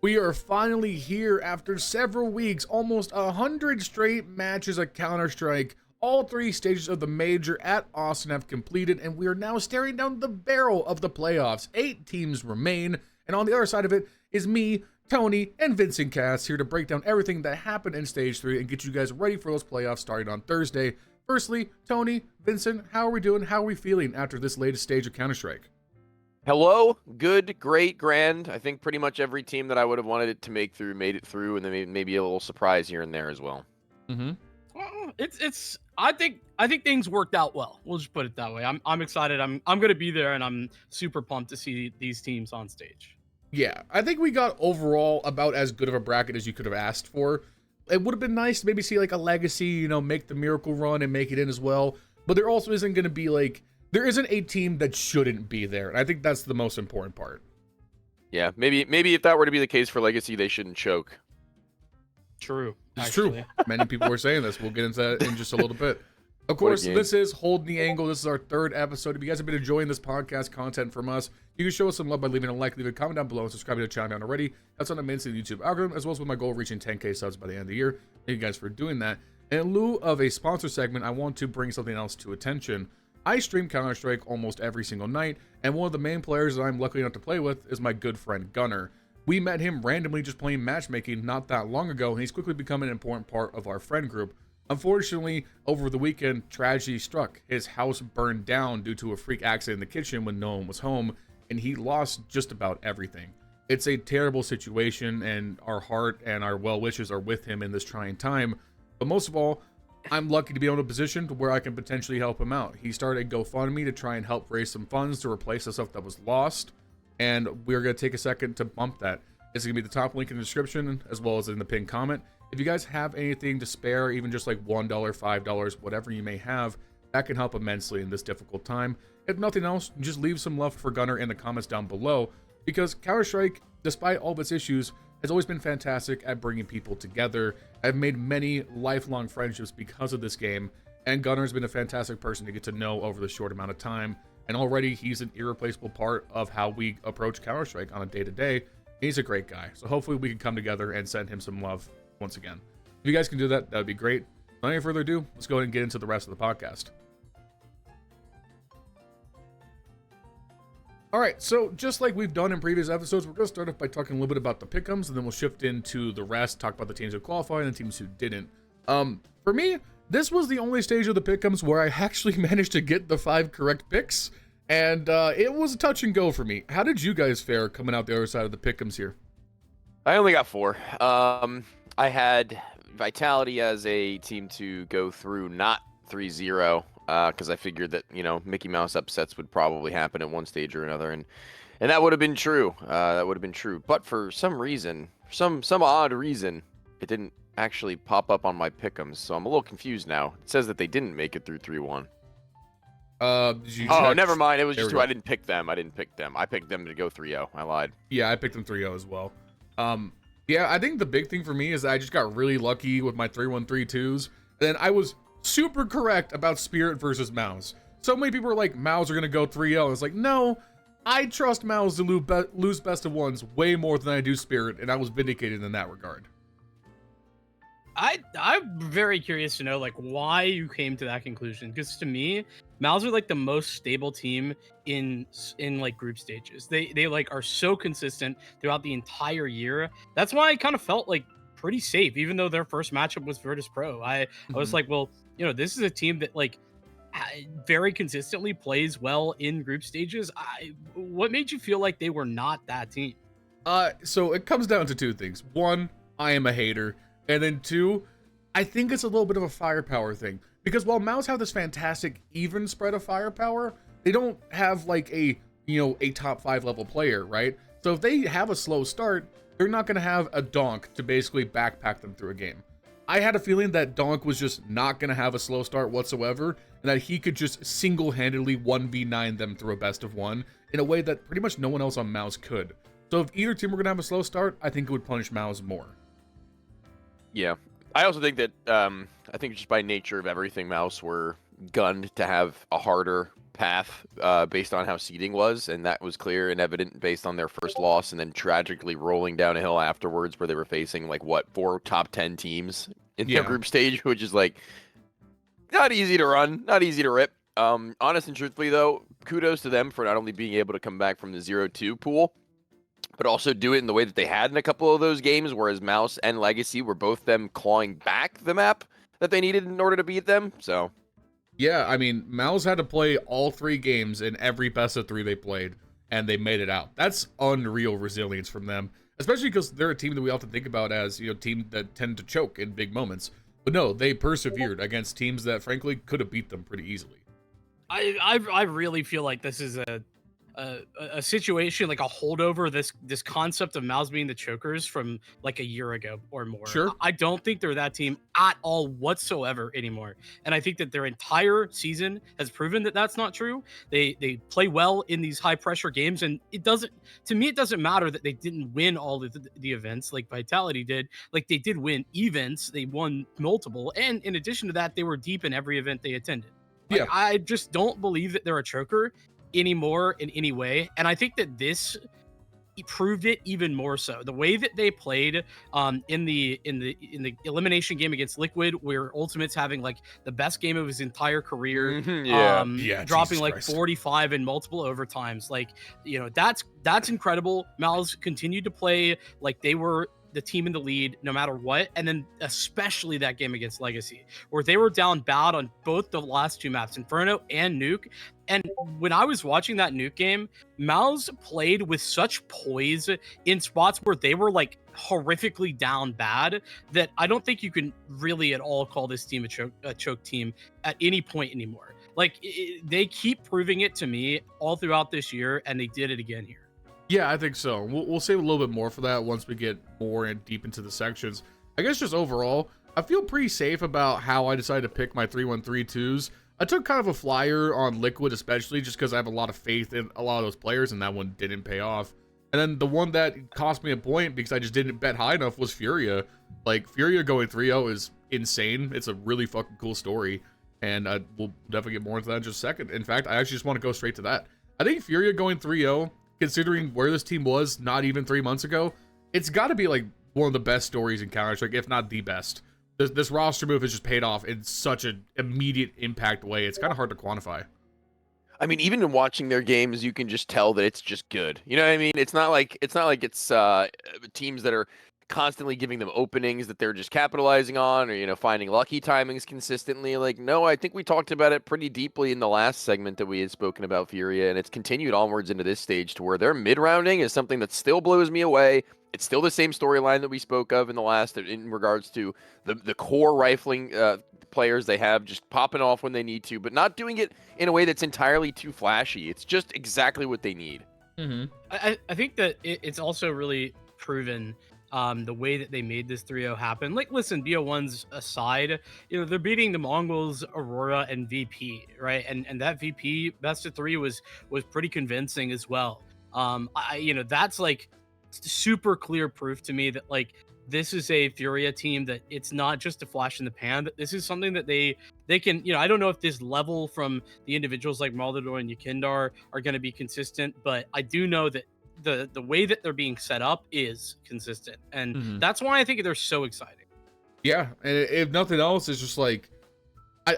We are finally here after several weeks, almost 100 straight matches of Counter-Strike. All 3 stages of the major at Austin have completed, and we are now staring down the barrel of the playoffs. 8 teams remain, and on the other side of it is me, Tony, and Vincent Cass here to break down everything that happened in Stage 3 and get you guys ready for those playoffs starting on Thursday. Firstly, Tony, Vincent, how are we doing? How are we feeling after this latest stage of Counter-Strike? Hello, good, great, grand. I think pretty much every team that I would have wanted it to make through made it through, and then maybe a little surprise here and there as well. I think things worked out well. We'll just put it that way. I'm excited. I'm going to be there, and I'm super pumped to see these teams on stage. Yeah, I think we got overall about as good of a bracket as you could have asked for. It would have been nice to maybe see like a Legacy, make the miracle run and make it in as well. But there also isn't going to be like, there isn't a team that shouldn't be there. And I think that's the most important part. Yeah, maybe if that were to be the case for Legacy, they shouldn't choke. True. It's true. Many people were saying this. We'll get into that in just a little bit. Of course, this is Hold the Angle. This is our 3rd episode. If you guys have been enjoying this podcast content from us, you can show us some love by leaving a like, leave a comment down below, and subscribing to the channel already. That's on the main YouTube algorithm, as well as with my goal of reaching 10K subs by the end of the year. Thank you guys for doing that. And in lieu of a sponsor segment, I want to bring something else to attention. I stream Counter-Strike almost every single night, and one of the main players that I'm lucky enough to play with is my good friend Gunner. We met him randomly just playing matchmaking not that long ago, and he's quickly become an important part of our friend group. Unfortunately, over the weekend, tragedy struck. His house burned down due to a freak accident in the kitchen when no one was home, and he lost just about everything. It's a terrible situation, and our heart and our well wishes are with him in this trying time. But most of all, I'm lucky to be in a position to where I can potentially help him out. He started a GoFundMe to try and help raise some funds to replace the stuff that was lost, and we're going to take a second to bump that. It's going to be the top link in the description, as well as in the pinned comment. If you guys have anything to spare, even just like $1, $5, whatever you may have, that can help immensely in this difficult time. If nothing else, just leave some love for Gunner in the comments down below, because Counter-Strike, despite all of its issues, has always been fantastic at bringing people together. I've made many lifelong friendships because of this game, and Gunner's been a fantastic person to get to know over the short amount of time, and already he's an irreplaceable part of how we approach Counter-Strike on a day-to-day. He's a great guy, so hopefully we can come together and send him some love once again. If you guys can do that, that would be great. Without any further ado, let's go ahead and get into the rest of the podcast. Alright, so just like we've done in previous episodes, we're going to start off by talking a little bit about the pick'ems, and then we'll shift into the rest, talk about the teams who qualified and the teams who didn't. For me, this was the only stage of the pick'ems where I actually managed to get the 5 correct picks, and it was a touch and go for me. How did you guys fare coming out the other side of the pick'ems here? I only got 4. I had Vitality as a team to go through, not 3-0, because I figured that, Mickey Mouse upsets would probably happen at one stage or another, and that would have been true. But for some reason, some odd reason, it didn't actually pop up on my pick'ems, so I'm a little confused now. It says that they didn't make it through 3-1. Never mind. It was just 2. I didn't pick them. I picked them to go 3-0. I lied. Yeah, I picked them 3-0 as well. Yeah, I think the big thing for me is that I just got really lucky with my 3-1-3-2s. Then I was super correct about Spirit versus Mouse. So many people were like, Mouse are going to go 3-0. It's like, no, I trust Mouse to lose best of ones way more than I do Spirit, and I was vindicated in that regard. I'm very curious to know why you came to that conclusion, because to me, Mouse are the most stable team in group stages. They are so consistent throughout the entire year. That's why I kind of felt pretty safe, even though their first matchup was Virtus.pro. I was like, well, this is a team that very consistently plays well in group stages. What made you feel like they were not that team? So it comes down to 2 things. 1, I am a hater. And then 2, I think it's a little bit of a firepower thing. Because while Mouse have this fantastic even spread of firepower, they don't have a top 5 level player, right? So if they have a slow start, they're not going to have a Donk to basically backpack them through a game. I had a feeling that Donk was just not going to have a slow start whatsoever, and that he could just single-handedly 1v9 them through a best of 1 in a way that pretty much no one else on Mouse could. So if either team were going to have a slow start, I think it would punish Mouse more. Yeah. I also think that, I think just by nature of everything, Mouse were gunned to have a harder path based on how seeding was, and that was clear and evident based on their first loss, and then tragically rolling down a hill afterwards, where they were facing like 4 top 10 teams in their group stage, which is like not easy to run, not easy to rip. Honest and truthfully, though, kudos to them for not only being able to come back from the 0-2 pool, but also do it in the way that they had in a couple of those games, whereas Mouse and Legacy were both them clawing back the map that they needed in order to beat them. So, yeah, I mean, Mouse had to play all 3 games in every best of 3 they played, and they made it out. That's unreal resilience from them, especially because they're a team that we often think about as, team that tend to choke in big moments. But no, they persevered against teams that, frankly, could have beat them pretty easily. I really feel like this is a situation, like a holdover, this concept of Mouse being the chokers from like a year ago or more. Sure. I don't think they're that team at all whatsoever anymore, and I think that their entire season has proven that that's not true. They play well in these high pressure games, and it doesn't matter that they didn't win all of the events like Vitality did. Like, they did win events, they won multiple, and in addition to that, they were deep in every event they attended. Like, I just don't believe that they're a choker anymore in any way, and I think that this proved it even more so. The way that they played in the elimination game against Liquid, where Ultimate's having like the best game of his entire career, dropping like 45 in multiple overtimes, like, that's incredible. Mal's continued to play like they were the team in the lead no matter what, and then especially that game against Legacy, where they were down bad on both the last 2 maps, Inferno and Nuke. And when I was watching that Nuke game, Mal's played with such poise in spots where they were like horrifically down bad, that I don't think you can really at all call this team a choke team at any point anymore. Like, they keep proving it to me all throughout this year, and they did it again here. Yeah, I think so. We'll save a little bit more for that once we get more and deep into the sections. I guess just overall, I feel pretty safe about how I decided to pick my 3-1-3-2s. I took kind of a flyer on Liquid, especially just because I have a lot of faith in a lot of those players, and that one didn't pay off. And then the one that cost me a point because I just didn't bet high enough was Furia. Like, Furia going 3-0 is insane. It's a really fucking cool story, and we'll definitely get more into that in just a second. In fact, I actually just want to go straight to that. I think Furia going 3-0, considering where this team was not even 3 months ago, it's got to be like one of the best stories in Counter-Strike, if not the best. This roster move has just paid off in such an immediate impact way. It's kind of hard to quantify. I mean, even in watching their games, you can just tell that it's just good. You know what I mean? It's not like it's teams that are constantly giving them openings that they're just capitalizing on, or finding lucky timings consistently. Like, no, I think we talked about it pretty deeply in the last segment that we had spoken about Furia, and it's continued onwards into this stage to where their mid-rounding is something that still blows me away. It's still the same storyline that we spoke of in the last, in regards to the core rifling players they have just popping off when they need to, but not doing it in a way that's entirely too flashy. It's just exactly what they need. Mm-hmm. I think that it's also really proven the way that they made this 3-0 happen. Like, listen, BO1's aside, they're beating the Mongols, Aurora, and VP, right? And that VP best of 3 was pretty convincing as well. That's like super clear proof to me that like this is a Furia team that it's not just a flash in the pan, that this is something that they can, I don't know if this level from the individuals like Maldador and Yakindar are going to be consistent, but I do know that the way that they're being set up is consistent, and that's why I think they're so exciting. Yeah, and if nothing else, it's just like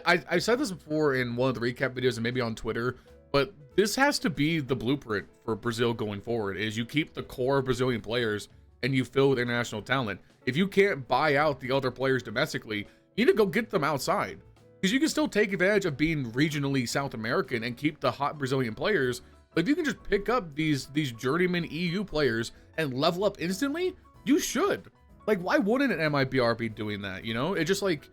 I said this before in one of the recap videos and maybe on Twitter, but this has to be the blueprint for Brazil going forward, is you keep the core Brazilian players and you fill with international talent. If you can't buy out the other players domestically, you need to go get them outside, because you can still take advantage of being regionally South American and keep the hot Brazilian players. But if you can just pick up these journeyman EU players and level up instantly, you should. Like, why wouldn't an MIBR be doing that? It's just like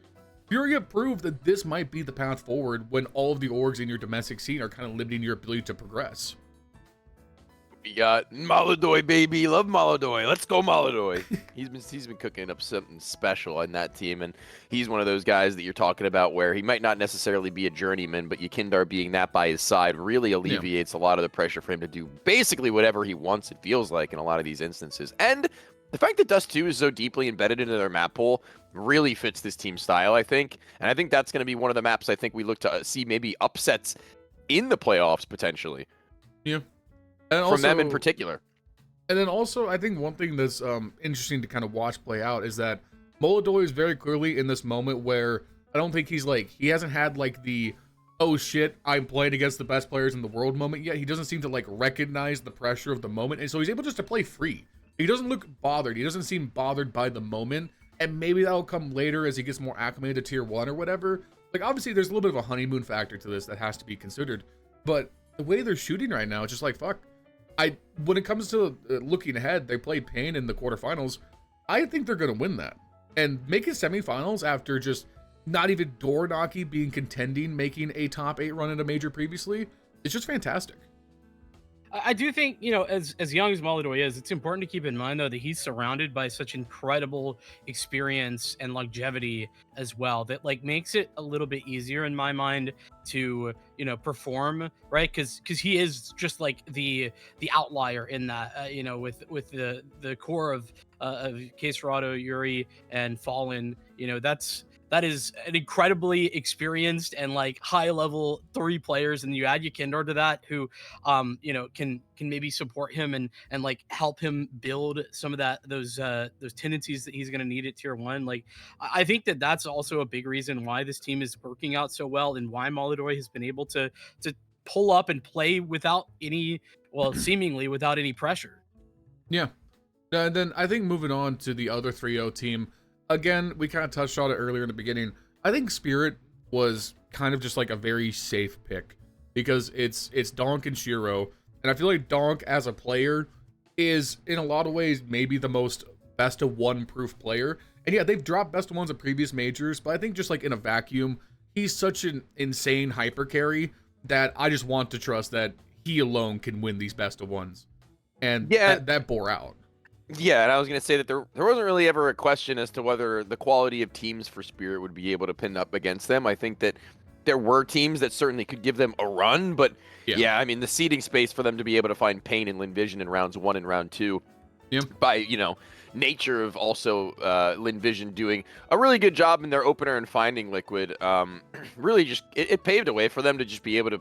Furia proved that this might be the path forward when all of the orgs in your domestic scene are kind of limiting your ability to progress. We got Maladoy, baby. Love Maladoy. Let's go, Maladoy. He's been cooking up something special in that team, and he's one of those guys that you're talking about where he might not necessarily be a journeyman, but Yakindar being that by his side really alleviates a lot of the pressure for him to do basically whatever he wants, it feels like, in a lot of these instances. And the fact that Dust 2 is so deeply embedded into their map pool really fits this team style, I think. And I think that's going to be one of the maps I think we look to see maybe upsets in the playoffs potentially. Yeah, and from them in particular. And then also, I think one thing that's interesting to kind of watch play out is that Molodoi is very clearly in this moment where I don't think he hasn't had like the, oh shit, I'm playing against the best players in the world moment yet. He doesn't seem to like recognize the pressure of the moment. And so he's able just to play free. He doesn't look bothered. He doesn't seem bothered by the moment. And maybe that'll come later as he gets more acclimated to tier 1 or whatever. Like, obviously, there's a little bit of a honeymoon factor to this that has to be considered. But the way they're shooting right now, it's just like, fuck. When it comes to looking ahead, they play Pain in the quarterfinals. I think they're going to win that. And make it semifinals after just not even door knocking, being contending, making a top 8 run at a major previously. It's just fantastic. I do think, as young as Molodoi is, it's important to keep in mind, though, that he's surrounded by such incredible experience and longevity as well that, like, makes it a little bit easier in my mind to, perform, right? Because he is just, like, the outlier in that, with the core of Caserado, Yuri, and Fallen, that is an incredibly experienced and like high level 3 players, and you add Yukindor to that, who can maybe support him and like help him build some of those tendencies that he's going to need at tier 1. Like, I think that's also a big reason why this team is working out so well, and why Molodoi has been able to pull up and play without any, seemingly without any pressure. Yeah. And then I think moving on to the other 3-0 team, again, we kind of touched on it earlier in the beginning. I think Spirit was kind of just like a very safe pick because it's Donk and Shiro. And I feel like Donk as a player is in a lot of ways maybe the most best of 1 proof player. And yeah, they've dropped best of 1s at previous majors, but I think just like in a vacuum, he's such an insane hyper carry that I just want to trust that he alone can win these best of 1s. And yeah, that bore out. Yeah, and I was going to say that there wasn't really ever a question as to whether the quality of teams for Spirit would be able to pin up against them. I think that there were teams that certainly could give them a run, but yeah, I mean, the seeding space for them to be able to find Pain and Lin Vision in rounds 1 and round 2 by, nature of also Lin Vision doing a really good job in their opener and finding Liquid, really just, it paved a way for them to just be able to,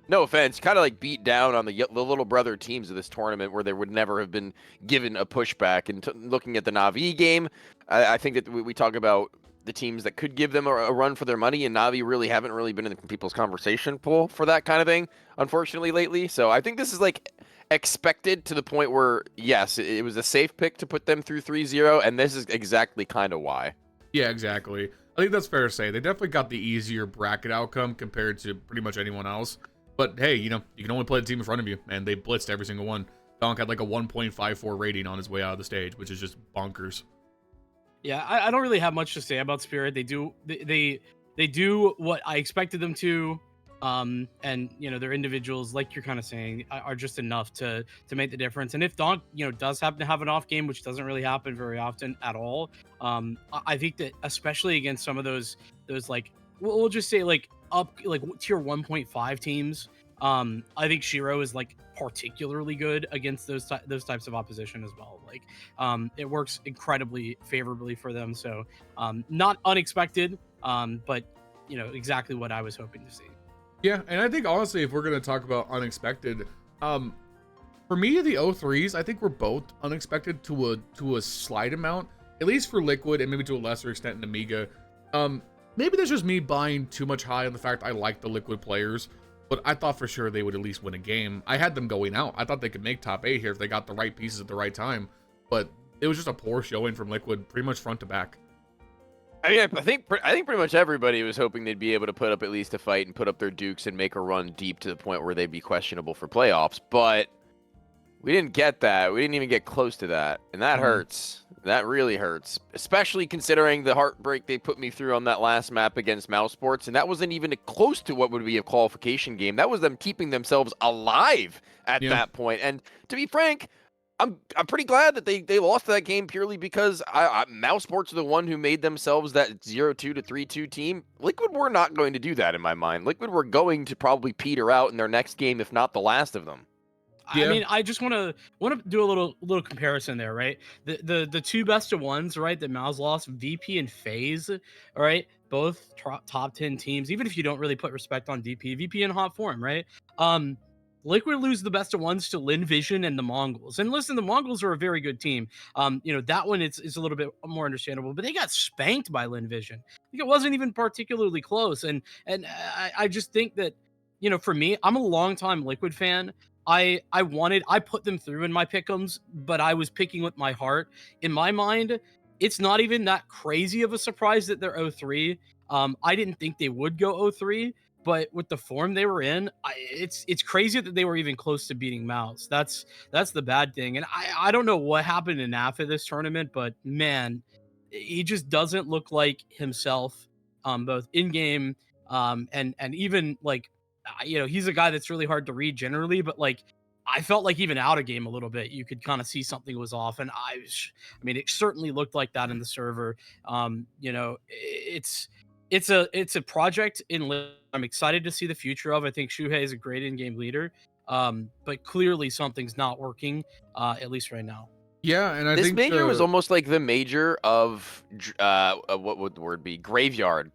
no offense, kind of like beat down on the little brother teams of this tournament where they would never have been given a pushback. And looking at the Na'Vi game, I think that we talk about the teams that could give them a run for their money, and Na'Vi really haven't really been in people's conversation pool for that kind of thing, unfortunately, lately. So I think this is like expected to the point where, yes, it was a safe pick to put them through 3-0, and this is exactly kind of why. Yeah, exactly. I think that's fair to say. They definitely got the easier bracket outcome compared to pretty much anyone else. But hey, you can only play the team in front of you, and they blitzed every single one. Donk had like a 1.54 rating on his way out of the stage, which is just bonkers. Yeah, I don't really have much to say about Spirit. They do what I expected them to, and their individuals, like you're kind of saying, are just enough to make the difference. And if Donk does happen to have an off game, which doesn't really happen very often at all, I think that especially against some of those like, we'll just say like up like tier 1.5 teams, I think Shiro is like particularly good against those types of opposition as well. Like, it works incredibly favorably for them. So not unexpected, but exactly what I was hoping to see. Yeah, and I think honestly, if we're gonna talk about unexpected, for me the 0-3s, I think we're both unexpected to a slight amount, at least for Liquid and maybe to a lesser extent in Amiga. Maybe that's just me buying too much high on the fact I like the Liquid players, but I thought for sure they would at least win a game. I had them going out. I thought they could make top 8 here if they got the right pieces at the right time, but it was just a poor showing from Liquid, pretty much front to back. I mean, I think pretty much everybody was hoping they'd be able to put up at least a fight and put up their dukes and make a run deep to the point where they'd be questionable for playoffs, but we didn't get that. We didn't even get close to that, and that hurts. That really hurts, especially considering the heartbreak they put me through on that last map against Mouse Sports, and that wasn't even close to what would be a qualification game. That was them keeping themselves alive at that point. And to be frank, I'm pretty glad that they lost that game purely because Mouse Sports are the one who made themselves that 0-2 to 3-2 team. Liquid were not going to do that in my mind. Liquid were going to probably peter out in their next game, if not the last of them. Yeah. I mean, I just want to do a little comparison there, right? The 2 best of 1s, right, that Mouse lost, VP and FaZe, all right? both top 10 teams, even if you don't really put respect on VP in hot form, right? Liquid lose the best of ones to Lin Vision and the Mongols. And listen, the Mongols are a very good team. That one is a little bit more understandable, but they got spanked by Lin Vision. I think it wasn't even particularly close. And I just think that, for me, I'm a longtime Liquid fan. I put them through in my pick'ems, but I was picking with my heart. In my mind, it's not even that crazy of a surprise that they're 0-3. I didn't think they would go 0-3. But with the form they were in, it's crazy that they were even close to beating Mouse. That's the bad thing. And I don't know what happened to Naf at this tournament, but man, he just doesn't look like himself, both in game, and even like, he's a guy that's really hard to read generally, but like, I felt like even out of game a little bit, you could kind of see something was off. And I mean, it certainly looked like that in the server. It's a project I'm excited to see the future of. I think Shuhei is a great in-game leader, but clearly something's not working, at least right now. Yeah, and this think major was almost like the major of what would the word be? Graveyard,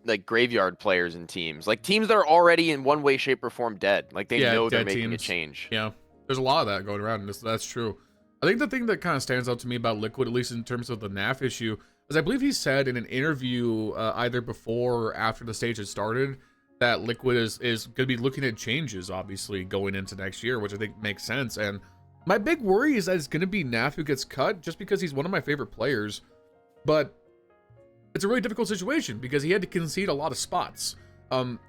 like graveyard players and teams, like teams that are already in one way, shape, or form dead. Like they know they're making a change. Yeah, there's a lot of that going around, and that's true. I think the thing that kind of stands out to me about Liquid, at least in terms of the NAF issue, is I believe he said in an interview either before or after the stage had started that Liquid is going to be looking at changes, obviously, going into next year, which I think makes sense. And my big worry is that it's going to be Naf who gets cut, just because he's one of my favorite players. But it's a really difficult situation because he had to concede a lot of spots.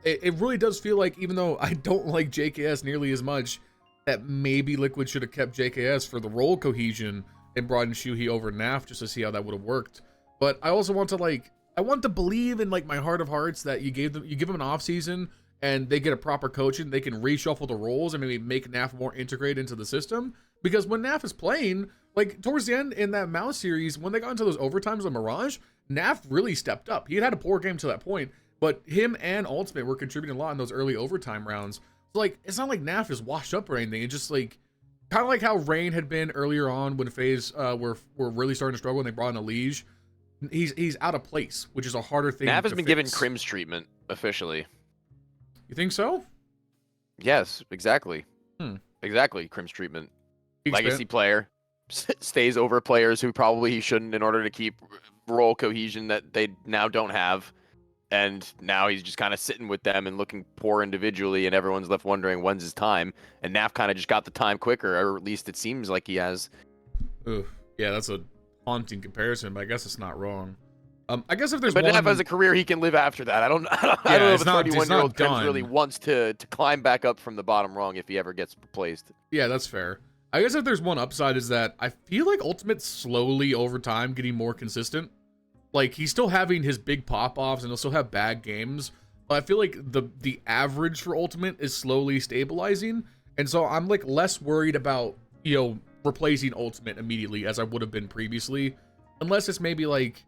It really does feel like, even though I don't like JKS nearly as much, that maybe Liquid should have kept JKS for the role cohesion and brought in Shuhei over Naf just to see how that would have worked. But I also want to believe in like my heart of hearts that you give them an off season and they get a proper coaching, they can reshuffle the roles and maybe make NAF more integrated into the system. Because when NAF is playing, like towards the end in that Mouse series, when they got into those overtimes on Mirage, NAF really stepped up. He had a poor game to that point, but him and Ultimate were contributing a lot in those early overtime rounds. So like, it's not like NAF is washed up or anything. It's just like, kind of like how Rain had been earlier on when FaZe were really starting to struggle and they brought in a Liege. He's out of place, which is a harder thing. Nav has been given Crim's treatment officially. You think so? Yes, exactly. Exactly, Crim's treatment. Legacy player stays over players who probably he shouldn't in order to keep role cohesion that they now don't have. And now he's just kind of sitting with them and looking poor individually, and everyone's left wondering when's his time. And Naf kind of just got the time quicker, or at least it seems like he has. Ooh, yeah, that's a haunting comparison, but I guess it's not wrong. I guess if there's but Naf has a career he can live after that. I don't know if a 31-year-old Crims really wants to climb back up from the bottom rung if he ever gets replaced. Yeah, that's fair. I guess if there's one upside is that I feel like Ultimate's slowly over time getting more consistent. Like he's still having his big pop-offs and he'll still have bad games, but I feel like the average for Ultimate is slowly stabilizing, and so I'm like less worried about replacing Ultimate immediately as I would have been previously, unless it's maybe like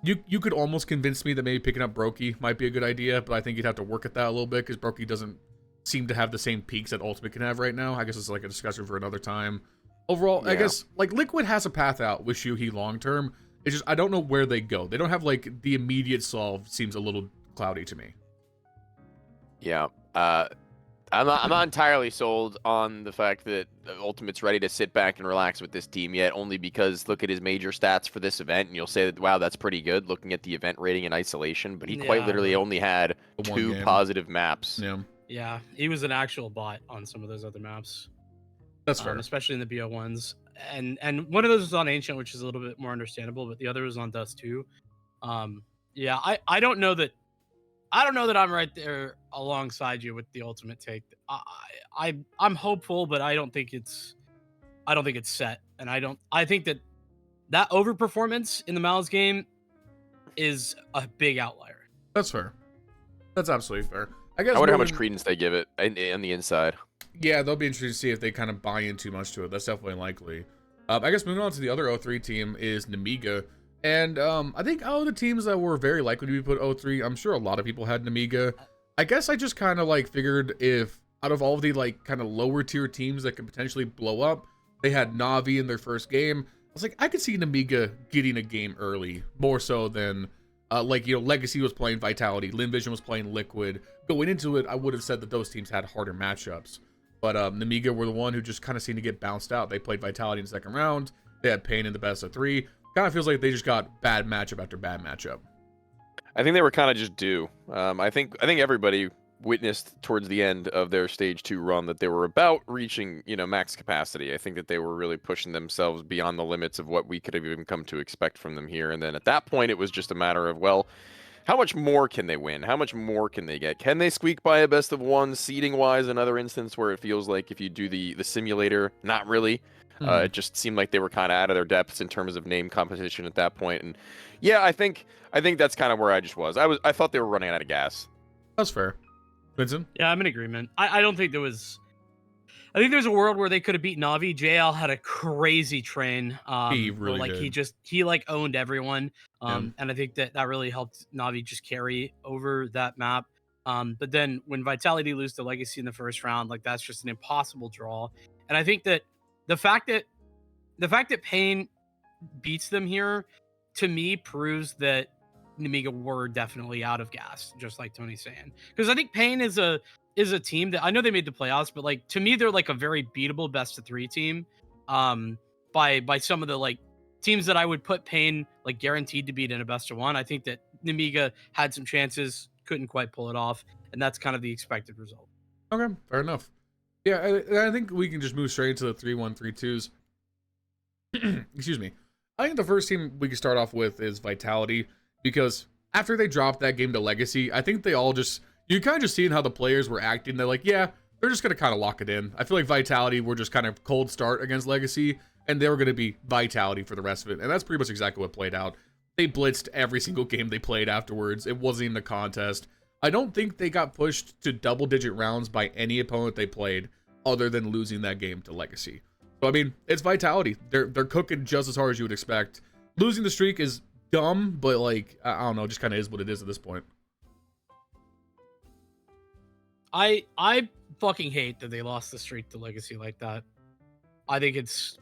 you could almost convince me that maybe picking up Brokey might be a good idea, but I think you'd have to work at that a little bit because Brokey doesn't seem to have the same peaks that Ultimate can have right now. I guess it's like a discussion for another time. Overall, yeah. I guess like Liquid has a path out with Shuhei long term. It's just I don't know where they go. They don't have like the immediate solve. Seems a little cloudy to me. Yeah. I'm not entirely sold on the fact that Ultimate's ready to sit back and relax with this team yet, only because look at his major stats for this event, and you'll say that, wow, that's pretty good looking at the event rating in isolation, but he quite literally only had 2 positive maps. Yeah, he was an actual bot on some of those other maps. That's fair. Especially in the BO ones. And one of those was on Ancient, which is a little bit more understandable, but the other was on Dust too. Yeah, I don't know that I'm right there alongside you with the Ultimate take. I'm hopeful, but I don't think it's set. And I think that overperformance in the Mal's game is a big outlier. That's fair. That's absolutely fair. I guess I wonder how much credence they give it on the inside. Yeah, they'll be interested to see if they kind of buy in too much to it. That's definitely likely. I guess moving on to the other 03 team is Nemiga. And I think out of the teams that were very likely to be put 03, I'm sure a lot of people had Nemiga. I guess I just kind of like figured if out of all of the like kind of lower tier teams that could potentially blow up, they had Na'Vi in their first game. I was like, I could see Nemiga getting a game early, more so than Like, you know, Legacy was playing Vitality, Linvision was playing Liquid. Going into it, I would have said that those teams had harder matchups. But Nemiga were the one who just kind of seemed to get bounced out. They played Vitality in the second round. They had Pain in the best of 3. Kind of feels like they just got bad matchup after bad matchup. I think they were kind of just due. I think everybody witnessed towards the end of their stage 2 run that they were about reaching, you know, max capacity. I think that they were really pushing themselves beyond the limits of what we could have even come to expect from them here. And then at that point, it was just a matter of, well, how much more can they win? How much more can they get? Can they squeak by a best of 1 seeding wise? Another instance where it feels like if you do the simulator, not really. It just seemed like they were kind of out of their depths in terms of name competition at that point. And yeah, I think that's kind of where I just was. I thought they were running out of gas. That's fair. Vincent? Yeah, I'm in agreement. I don't think there was. I think there's a world where they could have beat Navi. JL had a crazy train. He really like did. he like owned everyone. And I think that really helped Navi just carry over that map. But then when Vitality lose to Legacy in the first round, like that's just an impossible draw. And I think that the fact that Pain beats them here, to me, proves that Nemiga were definitely out of gas, just like Tony's saying. Because I think Pain is a team that I know they made the playoffs, but like to me, they're like a very beatable best of 3 team. By some of the like teams that I would put Pain like guaranteed to beat in a best of 1. I think that Nemiga had some chances, couldn't quite pull it off, and that's kind of the expected result. Okay, fair enough. Yeah, I think we can just move straight into the 3-1, 3-2s. Excuse me. I think the first team we can start off with is Vitality, because after they dropped that game to Legacy, I think they all just, you kind of just seeing how the players were acting. They're like, yeah, they're just going to kind of lock it in. I feel like Vitality were just kind of cold start against Legacy, and they were going to be Vitality for the rest of it. And that's pretty much exactly what played out. They blitzed every single game they played afterwards. It wasn't even a contest. I don't think they got pushed to double-digit rounds by any opponent they played other than losing that game to Legacy. So, I mean, it's Vitality. They're cooking just as hard as you would expect. Losing the streak is dumb, but, like, I don't know, just kind of is what it is at this point. I fucking hate that they lost the streak to Legacy like that. I think it's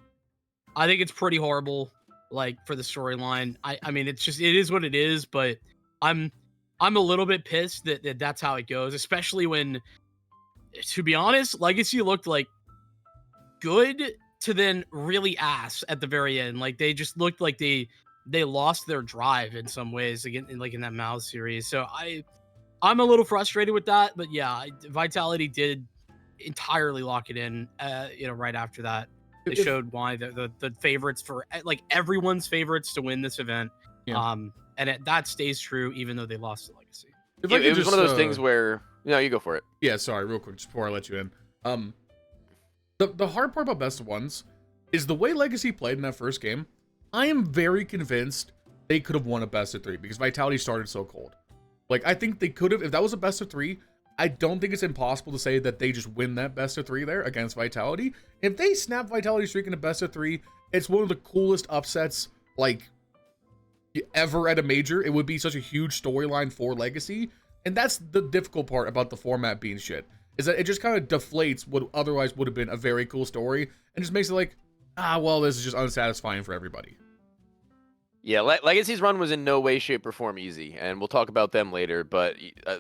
pretty horrible, like, for the storyline. I mean, it is what it is, but I'm a little bit pissed that that's how it goes, especially when, to be honest, Legacy looked like good to then really ass at the very end. Like they just looked like they lost their drive in some ways, again, like in that Mouse series. So I'm a little frustrated with that, but yeah, Vitality did entirely lock it in. Right after that, they showed why the favorites for like everyone's favorites to win this event. Yeah. And that stays true even though they lost to Legacy. It was one of those things where, you go for it. Yeah, sorry, real quick, just before I let you in. The hard part about best of 1s is the way Legacy played in that first game. I am very convinced they could have won a best of 3 because Vitality started so cold. Like, I think they could have, if that was a best of 3, I don't think it's impossible to say that they just win that best of 3 there against Vitality. If they snap Vitality streak in a best of 3, it's one of the coolest upsets, like, ever at a major. It would be such a huge storyline for Legacy. And that's the difficult part about the format being shit, is that it just kind of deflates what otherwise would have been a very cool story and just makes it like, well, this is just unsatisfying for everybody. Yeah, Legacy's run was in no way, shape, or form easy, and we'll talk about them later, but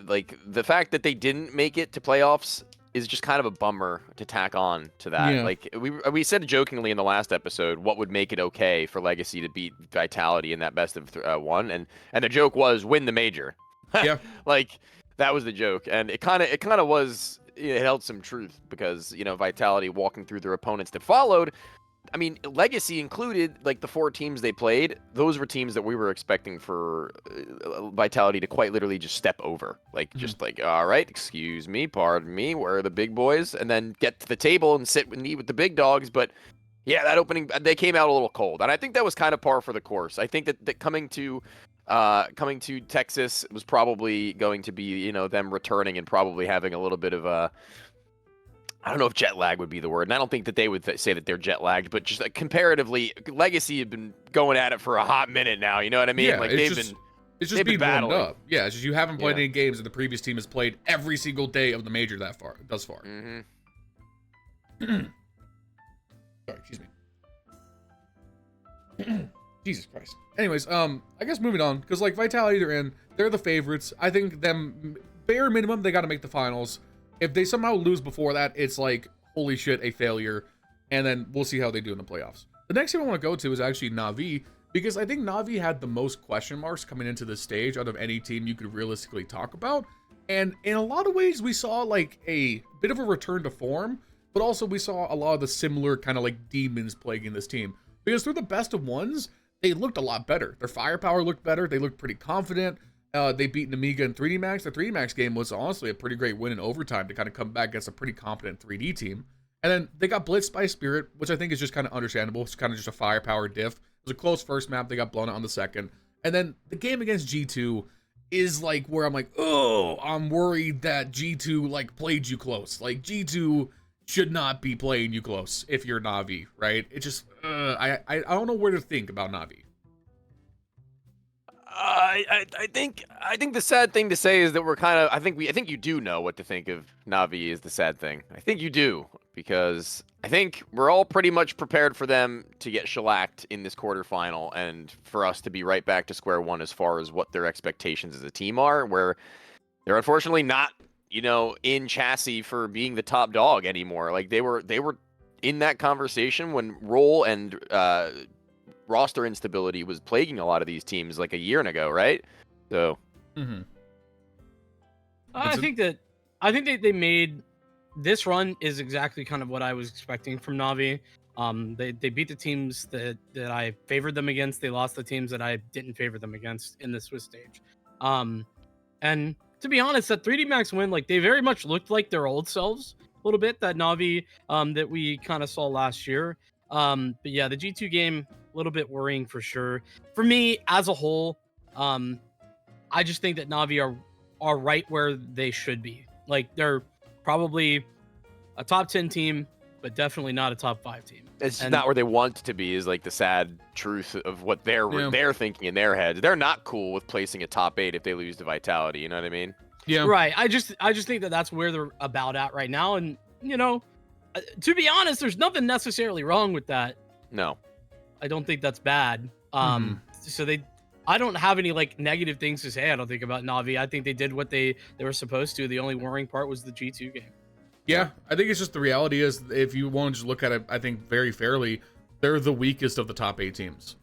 like the fact that they didn't make it to playoffs is just kind of a bummer to tack on to that. Yeah. Like we said jokingly in the last episode what would make it okay for Legacy to beat Vitality in that best of 1, and the joke was win the major. Yeah. Like that was the joke, and it kind of was. It held some truth because Vitality walking through their opponents that followed. I mean, Legacy included, like, the 4 teams they played. Those were teams that we were expecting for Vitality to quite literally just step over. Like, just like, all right, excuse me, pardon me, where are the big boys? And then get to the table and sit and eat with the big dogs. But, yeah, that opening, they came out a little cold. And I think that was kind of par for the course. I think that coming to Texas was probably going to be, them returning and probably having a little bit of a... I don't know if jet lag would be the word, and I don't think that they would say that they're jet lagged, but just comparatively, Legacy had been going at it for a hot minute now. You know what I mean? Yeah, like it's just being warmed up. Yeah, it's just you haven't played Yeah. any games, and the previous team has played every single day of the major thus far. Mm-hmm. Sorry, excuse me. Jesus Christ. Anyways, I guess moving on, because like Vitality, they're the favorites. I think them bare minimum they got to make the finals. If they somehow lose before that, it's like holy shit, a failure. And then we'll see how they do in the playoffs. The next team I want to go to is actually Na'Vi, because I think Na'Vi had the most question marks coming into this stage out of any team you could realistically talk about. And in a lot of ways, we saw like a bit of a return to form, but also we saw a lot of the similar kind of like demons plaguing this team. Because through the best of ones, they looked a lot better. Their firepower looked better. They looked pretty confident. They beat Namiga in 3D Max. The 3D Max game was honestly a pretty great win in overtime to kind of come back against a pretty competent 3D team. And then they got blitzed by Spirit, which I think is just kind of understandable. It's kind of just a firepower diff. It was a close first map. They got blown out on the second. And then the game against G2 is like where I'm like, oh, I'm worried that G2 like played you close. Like G2 should not be playing you close if you're Na'Vi, right? It just, I don't know where to think about Na'Vi. I think the sad thing to say is that we're kind of I think you do know what to think of Na'Vi is the sad thing. I think you do, because I think we're all pretty much prepared for them to get shellacked in this quarterfinal and for us to be right back to square one as far as what their expectations as a team are, where they're unfortunately not, in chassis for being the top dog anymore. Like they were in that conversation when role and roster instability was plaguing a lot of these teams like a year ago, right? So I think they made this run is exactly kind of what I was expecting from Na'Vi. They beat the teams that I favored them against. They lost the teams that I didn't favor them against in the Swiss stage. And to be honest, that 3D Max win, like they very much looked like their old selves a little bit, that Na'Vi that we kind of saw last year. But yeah, the G2 game, a little bit worrying for sure. For me, as a whole, I just think that Na'Vi are right where they should be. Like they're probably a top 10 team, but definitely not a top 5 team. It's not where they want to be, is like the sad truth of what they're thinking in their heads. They're not cool with placing a top 8 if they lose to Vitality. You know what I mean? Yeah. Right. I just think that that's where they're about at right now. And, to be honest, there's nothing necessarily wrong with that. No. I don't think that's bad. So I don't have any like negative things to say, I don't think, about Na'Vi. I think they did what they were supposed to. The only worrying part was the G2 game. Yeah, I think it's just the reality is, if you want to just look at it, I think very fairly, they're the weakest of the top 8 teams.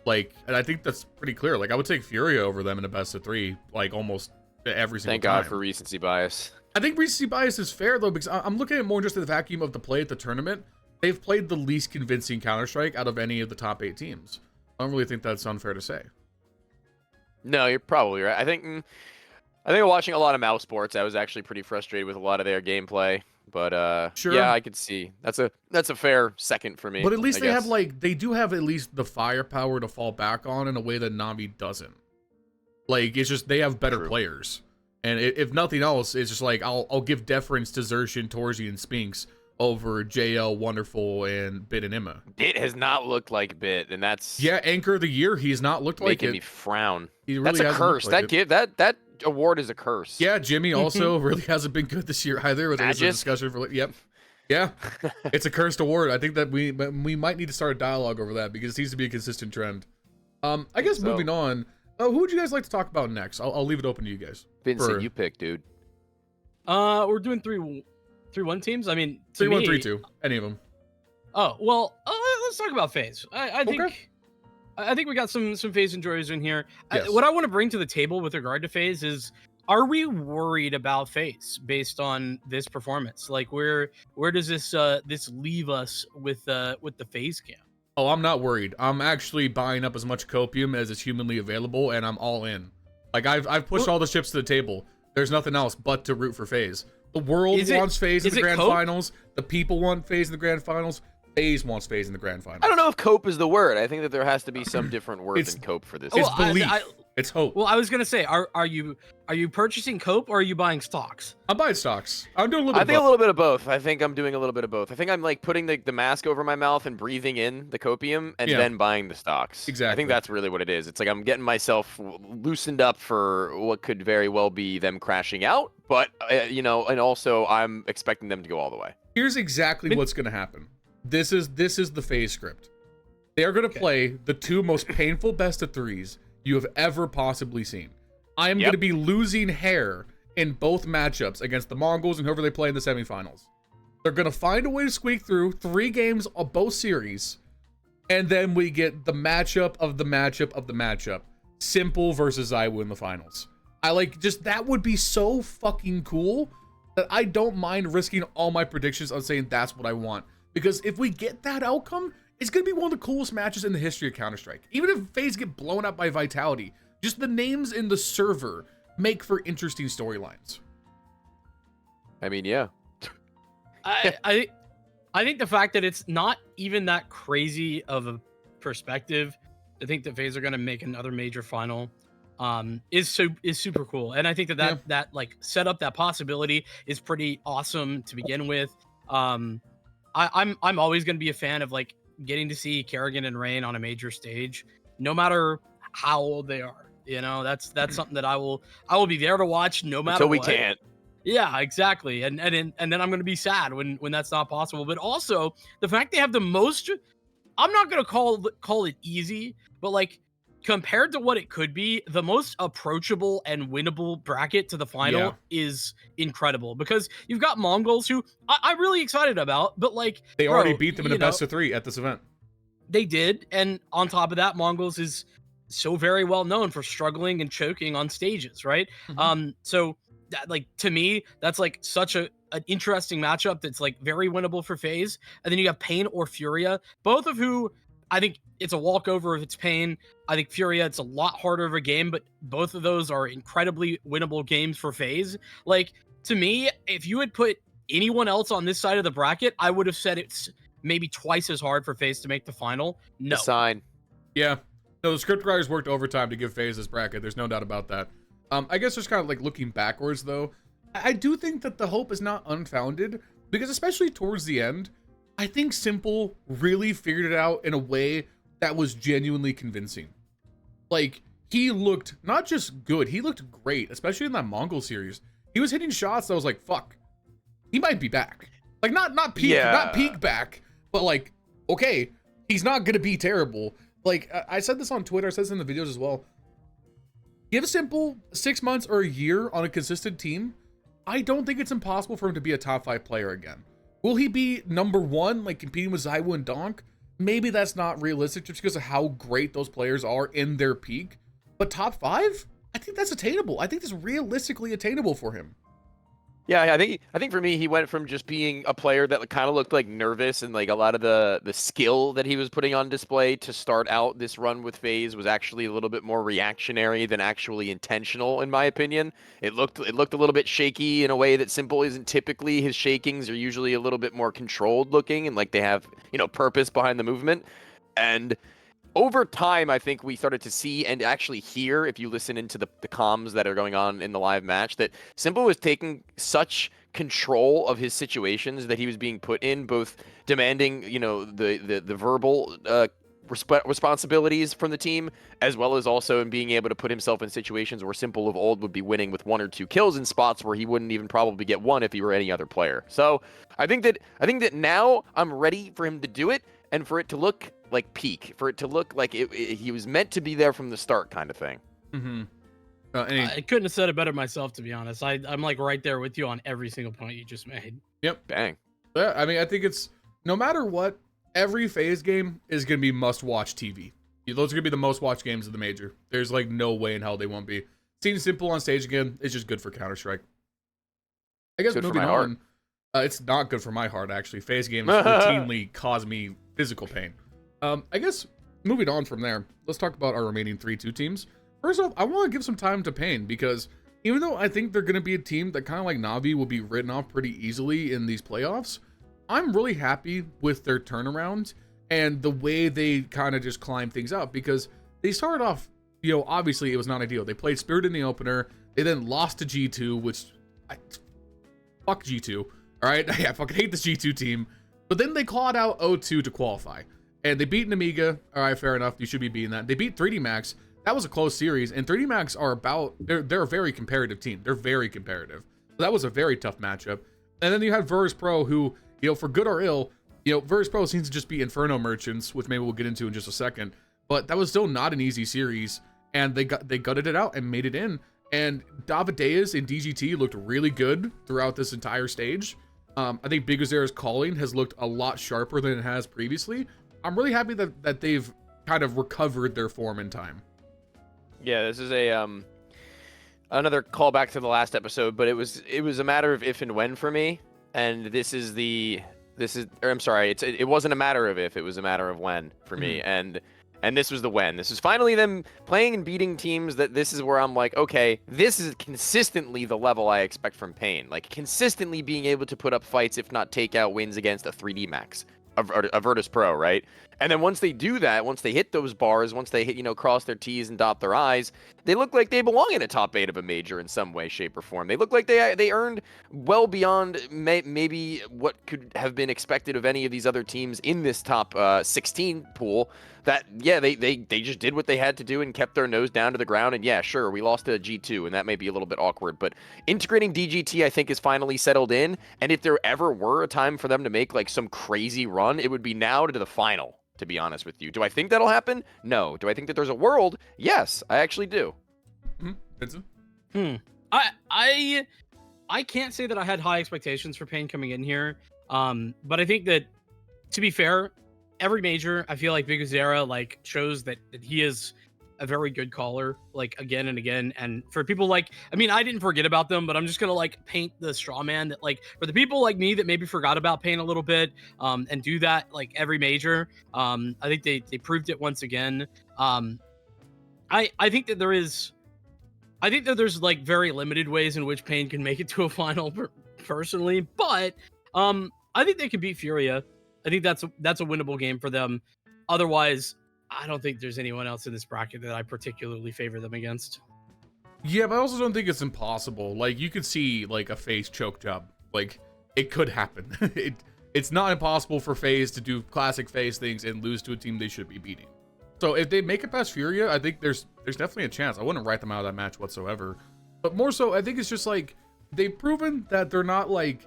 Like, and I think that's pretty clear. Like, I would take Furia over them in a best of 3, like almost every single time. Thank God for recency bias. I think recency bias is fair though, because I'm looking at more just the vacuum of the play at the tournament. They've played the least convincing Counter-Strike out of any of the top 8 teams. I don't really think that's unfair to say. No, you're probably right. I think watching a lot of Mouse Sports, I was actually pretty frustrated with a lot of their gameplay. But sure. Yeah, I could see that's a fair second for me. But at least they do have at least the firepower to fall back on in a way that Na'Vi doesn't. Like, it's just they have better players, and if nothing else, it's just like I'll give deference to Xerxin, Torzi, and Spinks over JL, Wonderful, and Bit and Emma. Bit has not looked like Bit, and that's Anchor of the Year. He's not looked like it. Making me frown. He really that's a curse. Like that award is a curse. Yeah, Jimmy also really hasn't been good this year either. There's a discussion for yeah, it's a cursed award. I think that we might need to start a dialogue over that, because it seems to be a consistent trend. I guess moving on. Who would you guys like to talk about next? I'll leave it open to you guys. Vincent, you pick, dude. We're doing 3-1 teams. I mean, 3-1, 3-2. Any of them. Oh well, let's talk about FaZe. I think we got some FaZe enjoyers in here. Yes. What I want to bring to the table with regard to FaZe is, are we worried about FaZe based on this performance? Like, where does this leave us with the FaZe camp? Oh, I'm not worried. I'm actually buying up as much copium as is humanly available, and I'm all in. Like, I've pushed all the chips to the table. There's nothing else but to root for FaZe. The world wants FaZe in the grand finals. The people want FaZe in the grand finals. FaZe wants FaZe in the grand finals. I don't know if cope is the word. I think that there has to be some different word than cope for this. It's belief. It's hope. Well, I was gonna say, are you purchasing cope or are you buying stocks? I'm buying stocks. I'm doing a little bit of both. I think a little bit of both. I think I'm doing a little bit of both. I think I'm like putting the mask over my mouth and breathing in the copium and then buying the stocks. Exactly. I think that's really what it is. It's like I'm getting myself loosened up for what could very well be them crashing out, but and also I'm expecting them to go all the way. Here's exactly what's going to happen. This is the FaZe script. They are going to play the two most painful best of threes you have ever possibly seen. I am going to be losing hair in both matchups against the Mongols and whoever they play in the semifinals. They're going to find a way to squeak through 3 games of both series, and then we get the matchup of the matchup of the matchup. s1mple versus ZywOo in the finals. That would be so fucking cool that I don't mind risking all my predictions on saying that's what I want. Because if we get that outcome, it's going to be one of the coolest matches in the history of Counter-Strike. Even if FaZe get blown up by Vitality, just the names in the server make for interesting storylines. I mean, yeah. I think the fact that it's not even that crazy of a perspective, I think that FaZe are going to make another major final is super cool. And I think that like set up that possibility is pretty awesome to begin with. I'm always going to be a fan of like getting to see Kerrigan and Rain on a major stage, no matter how old they are. You know, that's something that I will be there to watch no matter until we what. can't. Yeah, exactly. And then I'm going to be sad when that's not possible. But also the fact they have the most, I'm not going to call it easy, but like compared to what it could be, the most approachable and winnable bracket to the final is incredible, because you've got Mongols who I'm really excited about, but like they already beat them in a best of 3 at this event. They did. And on top of that, Mongols is so very well known for struggling and choking on stages, right? So that, like, to me, that's like such an interesting matchup that's like very winnable for FaZe. And then you have Pain or Furia, both of who I think it's a walkover if it's Pain. I think Furia, it's a lot harder of a game, but both of those are incredibly winnable games for FaZe. Like, to me, if you had put anyone else on this side of the bracket, I would have said it's maybe twice as hard for FaZe to make the final. No. Sign. Yeah. No, the script writers worked overtime to give FaZe this bracket. There's no doubt about that. I guess just kind of like looking backwards, though, I do think that the hope is not unfounded, because especially towards the end, I think s1mple really figured it out in a way that was genuinely convincing. Like, he looked not just good, he looked great, especially in that Mongol series. He was hitting shots that was like, fuck, he might be back. Like, not peak back, but like, okay, he's not gonna be terrible. Like, I said this on Twitter, I said this in the videos as well. Give s1mple 6 months or a year on a consistent team, I don't think it's impossible for him to be a top 5 player again. Will he be number 1, like competing with ZywOo and Donk? Maybe that's not realistic just because of how great those players are in their peak. But top 5? I think that's attainable. I think that's realistically attainable for him. Yeah, I think for me, he went from just being a player that kind of looked like nervous, and like a lot of the skill that he was putting on display to start out this run with FaZe was actually a little bit more reactionary than actually intentional, in my opinion. It looked a little bit shaky in a way that s1mple isn't typically. His shakings are usually a little bit more controlled looking, and like they have, you know, purpose behind the movement. And over time, I think we started to see and actually hear, if you listen into the comms that are going on in the live match, that s1mple was taking such control of his situations that he was being put in, both demanding, you know, the verbal responsibilities from the team, as well as also in being able to put himself in situations where s1mple of old would be winning with 1 or 2 kills in spots where he wouldn't even probably get 1 if he were any other player. So I think that now I'm ready for him to do it, and for it to look like peak, for it to look like he was meant to be there from the start, kind of thing. I couldn't have said it better myself, to be honest. I'm like right there with you on every single point you just made. Yep. Bang. Yeah, I mean, I think it's, no matter what, every FaZe game is going to be must-watch TV. Those are going to be the most-watched games of the major. There's like no way in hell they won't be. Seeing s1mple on stage again is just good for Counter-Strike. I guess moving on, it's not good for my heart, actually. FaZe games routinely cause me physical pain. I guess moving on from there, let's talk about our remaining 3-2 teams. First off, I want to give some time to Pain, because even though I think they're going to be a team that kind of like Na'Vi will be written off pretty easily in these playoffs, I'm really happy with their turnaround and the way they kind of just climb things up, because they started off, you know, obviously it was not ideal. They played Spirit in the opener. They then lost to G2, which fuck G2. All right. I fucking hate this G2 team. But then they clawed out 0-2 to qualify. And they beat Namiga. All right, fair enough. You should be beating that. They beat 3D Max. That was a close series. And 3D Max are they're a very competitive team. They're very competitive. So that was a very tough matchup. And then you had Verge Pro, who, you know, for good or ill, Virtus Pro seems to just be Inferno merchants, which maybe we'll get into in just a second. But that was still not an easy series, and they gutted it out and made it in. And Davideus in DGT looked really good throughout this entire stage. I think Biguzera's calling has looked a lot sharper than it has previously. I'm really happy that they've kind of recovered their form in time. Yeah, this is a another callback to the last episode, but it was a matter of if and when for me, and it wasn't a matter of if, it was a matter of when for me, and this was the when. This is finally them playing and beating teams that this is where I'm like, okay, this is consistently the level I expect from Pain, like consistently being able to put up fights, if not take out wins against a 3D Max, a Virtus Pro, right? And then once they do that, once they hit those bars, once they hit, cross their T's and dot their I's, they look like they belong in a top 8 of a major in some way, shape, or form. They look like they earned well beyond maybe what could have been expected of any of these other teams in this top 16 pool. That, yeah, they just did what they had to do and kept their nose down to the ground. And yeah, sure, we lost to G2, and that may be a little bit awkward. But integrating DGT, I think, is finally settled in. And if there ever were a time for them to make like some crazy run, it would be now to the final, to be honest with you. Do I think that'll happen? No. Do I think that there's a world? Yes, I actually do. Vincent? I can't say that I had high expectations for Pain coming in here. But I think that, to be fair, every major, I feel like Biguzera like shows that he is a very good caller, like again and again. And for people like, I didn't forget about them, but I'm just gonna like paint the straw man that, like, for the people like me that maybe forgot about Pain a little bit, and do that like every major, I think they proved it once again. I think that there's like very limited ways in which Pain can make it to a final personally, but I think they can beat Furia. I think that's a winnable game for them. Otherwise, I don't think there's anyone else in this bracket that I particularly favor them against. Yeah, but I also don't think it's impossible. Like, you could see like a FaZe choke job. Like, it could happen. It's not impossible for FaZe to do classic FaZe things and lose to a team they should be beating. So if they make it past Furia, I think there's definitely a chance. I wouldn't write them out of that match whatsoever. But more so, I think it's just like they've proven that they're not like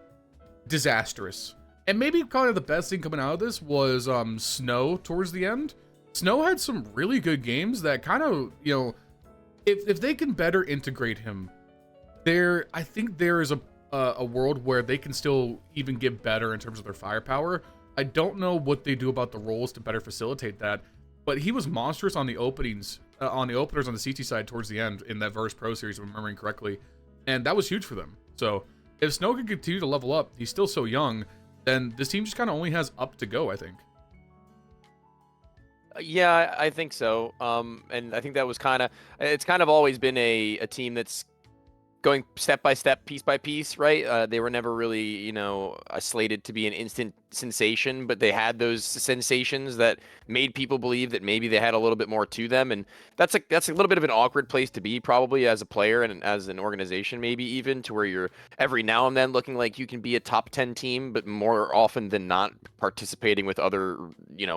disastrous. And maybe kind of the best thing coming out of this was Snow towards the end. Snow had some really good games that kind of, if they can better integrate him, I think there is a world where they can still even get better in terms of their firepower. I don't know what they do about the roles to better facilitate that, but he was monstrous on the openers on the CT side towards the end in that Virtus Pro series, if I'm remembering correctly, and that was huge for them. So if Snow can continue to level up, he's still so young, then this team just kind of only has up to go, I think. Yeah, I think so. And I think that was it's kind of always been a team that's going step by step, piece by piece, right? They were never really, slated to be an instant sensation, but they had those sensations that made people believe that maybe they had a little bit more to them. And that's a little bit of an awkward place to be, probably, as a player and as an organization, maybe even, to where you're every now and then looking like you can be a top 10 team, but more often than not participating with other,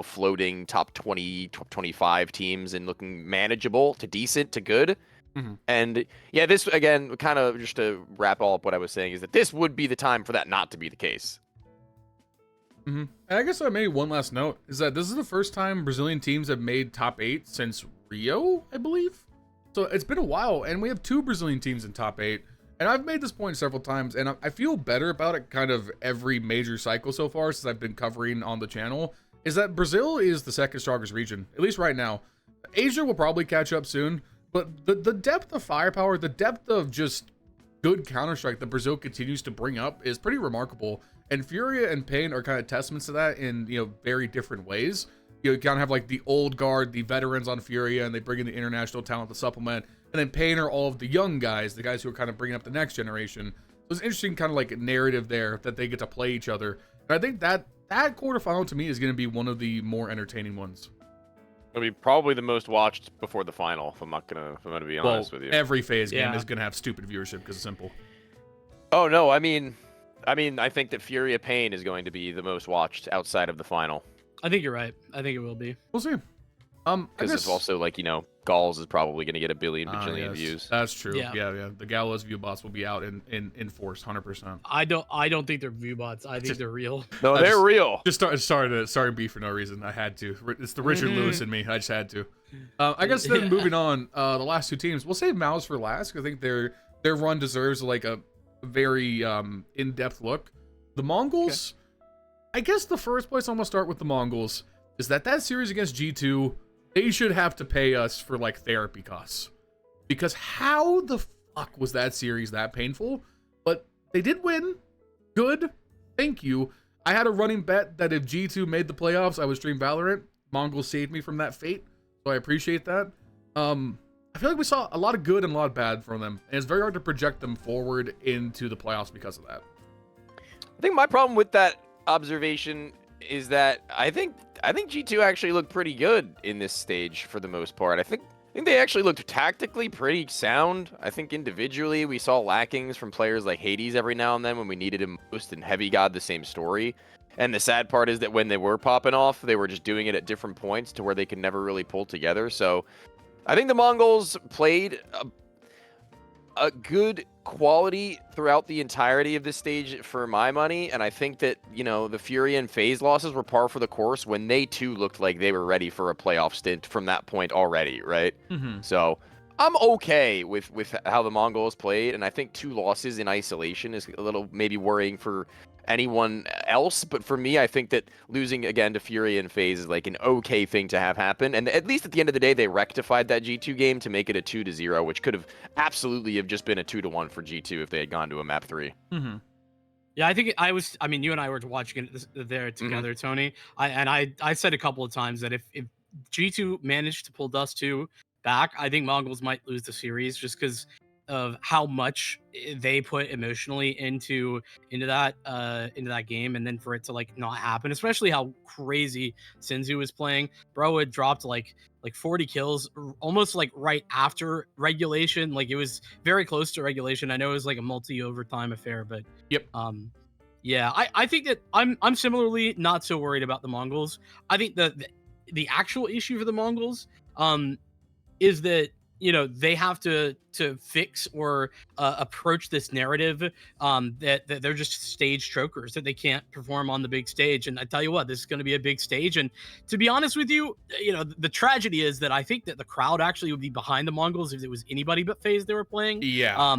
floating top 20, 25 teams and looking manageable to decent to good. Mm-hmm. And yeah, this, again, kind of just to wrap all up what I was saying, is that this would be the time for that not to be the case. Mm-hmm. And I guess I made one last note, is that this is the first time Brazilian teams have made top 8 since Rio, I believe. So it's been a while, and we have 2 Brazilian teams in top 8. And I've made this point several times, and I feel better about it kind of every major cycle so far since I've been covering on the channel, is that Brazil is the second strongest region, at least right now. Asia will probably catch up soon, but the depth of firepower, the depth of just good Counter-Strike that Brazil continues to bring up is pretty remarkable. And Furia and Pain are kind of testaments to that in, very different ways. You kind of have like the old guard, the veterans on Furia, and they bring in the international talent to supplement. And then Pain are all of the young guys, the guys who are kind of bringing up the next generation. So it's an interesting kind of like narrative there that they get to play each other. And I think that quarterfinal to me is going to be one of the more entertaining ones. It'll be probably the most watched before the final, if I'm gonna be honest with you. Every FaZe game is gonna have stupid viewership because it's simple. Oh no, I mean, I think that Furia Pain is going to be the most watched outside of the final. I think you're right. I think it will be. We'll see. Because it's also like, Gauls is probably going to get a billion bajillion yes, views. That's true. Yeah. Yeah. The Gallows view bots will be out in force, 100%. I don't think they're view bots. I think they're real. No, they're real. Just started beef for no reason. I had to. It's the Richard Lewis in me. I just had to. I guess then moving on, the last two teams. We'll save Mouse for last because I think their run deserves like a very in-depth look. The Mongols. Okay. I guess the first place I'm gonna start with the Mongols is that series against G2. They should have to pay us for like therapy costs, because how the fuck was that series that painful? But they did win. Good. Thank you. I had a running bet that if G2 made the playoffs, I would stream Valorant. Mongols saved me from that fate, so I appreciate that. I feel like we saw a lot of good and a lot of bad from them, and it's very hard to project them forward into the playoffs because of that. I think my problem with that observation is that I think G2 actually looked pretty good in this stage for the most part. I think they actually looked tactically pretty sound. I think individually we saw lackings from players like Hades every now and then when we needed him most, and Heavy God the same story. And the sad part is that when they were popping off, they were just doing it at different points to where they could never really pull together. So I think the Mongols played a good quality throughout the entirety of this stage for my money, and I think that the Fury and FaZe losses were par for the course when they too looked like they were ready for a playoff stint from that point already, right? So I'm okay with how the Mongols played, and I think 2 losses in isolation is a little maybe worrying for anyone else, but for me, I think that losing again to Fury and FaZe is like an okay thing to have happen, and at least at the end of the day, they rectified that G2 game to make it a 2-0, which could have absolutely have just been a 2-1 for G2 if they had gone to a map 3. Yeah, I think I mean, you and I were watching it there together, Tony. I said a couple of times that if G2 managed to pull Dust 2 back, I think Mongols might lose the series just because of how much they put emotionally into that game, and then for it to like not happen, especially how crazy s1mple was playing. Bro had dropped like 40 kills almost like right after regulation. Like it was very close to regulation. I know it was like a multi-overtime affair, but yep. Yeah, I think that I'm similarly not so worried about the Mongols. I think the actual issue for the Mongols is that they have to fix or approach this narrative that they're just stage chokers, that they can't perform on the big stage. And I tell you what, this is going to be a big stage. And to be honest with you, the tragedy is that I think that the crowd actually would be behind the Mongols if it was anybody but FaZe they were playing. Yeah.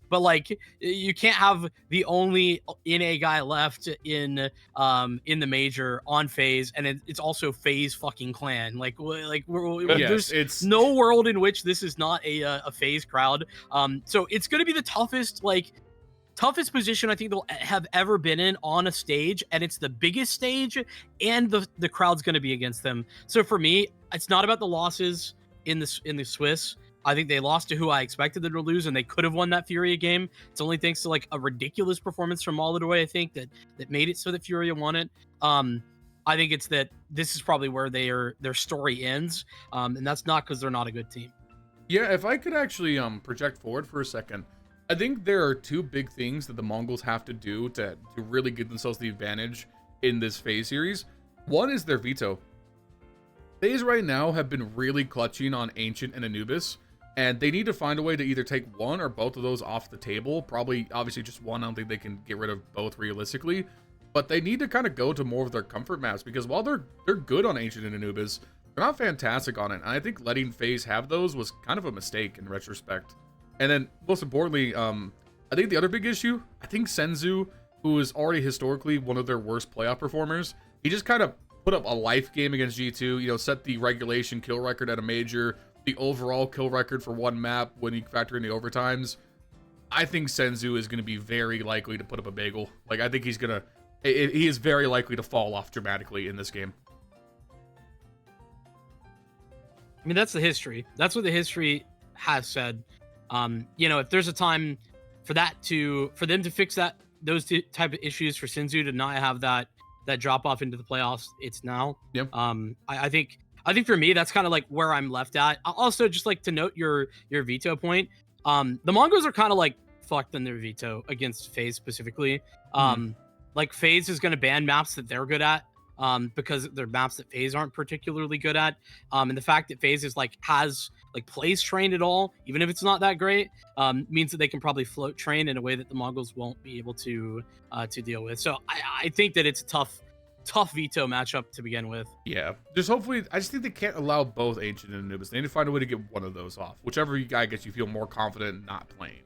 But like, you can't have the only NA guy left in the major on FaZe, and it's also FaZe fucking clan. There's no world in which this is not a FaZe crowd. So it's going to be the toughest position I think they'll have ever been in on a stage, and it's the biggest stage, and the crowd's going to be against them. So for me, it's not about the losses in the Swiss. I think they lost to who I expected them to lose, and they could have won that Furia game. It's only thanks to like a ridiculous performance from Molotov, I think, that made it so that Furia won it. I think it's that this is probably where their story ends, and that's not because they're not a good team. Yeah, if I could actually project forward for a second, I think there are 2 big things that the Mongols have to do to really give themselves the advantage in this FaZe series. One is their veto. FaZe right now have been really clutching on Ancient and Anubis, and they need to find a way to either take one or both of those off the table. Probably, obviously, just one. I don't think they can get rid of both realistically. But they need to kind of go to more of their comfort maps, because while they're good on Ancient and Anubis, they're not fantastic on it. And I think letting FaZe have those was kind of a mistake in retrospect. And then, most importantly, I think the other big issue, I think s1mple, who is already historically one of their worst playoff performers, he just kind of put up a life game against G2, set the regulation kill record at a major, the overall kill record for one map when you factor in the overtimes. I think s1mple is going to be very likely to put up a bagel. Like, I think he is very likely to fall off dramatically in this game. I mean, that's the history. That's what the history has said. If there's a time for them to fix those type of issues, for s1mple to not have that drop off into the playoffs, it's now. Yep. I think for me, that's kind of like where I'm left at. Also, just like to note your veto point. The Mongols are kind of like fucked in their veto against FaZe specifically. Like FaZe is going to ban maps that they're good at because they're maps that FaZe aren't particularly good at. And the fact that FaZe is has plays trained at all, even if it's not that great, means that they can probably float train in a way that the Mongols won't be able to deal with. So I think that it's a tough veto matchup to begin with. Yeah, just hopefully, I just think they can't allow both Ancient and Anubis. They need to find a way to get one of those off. Whichever guy gets you feel more confident in not playing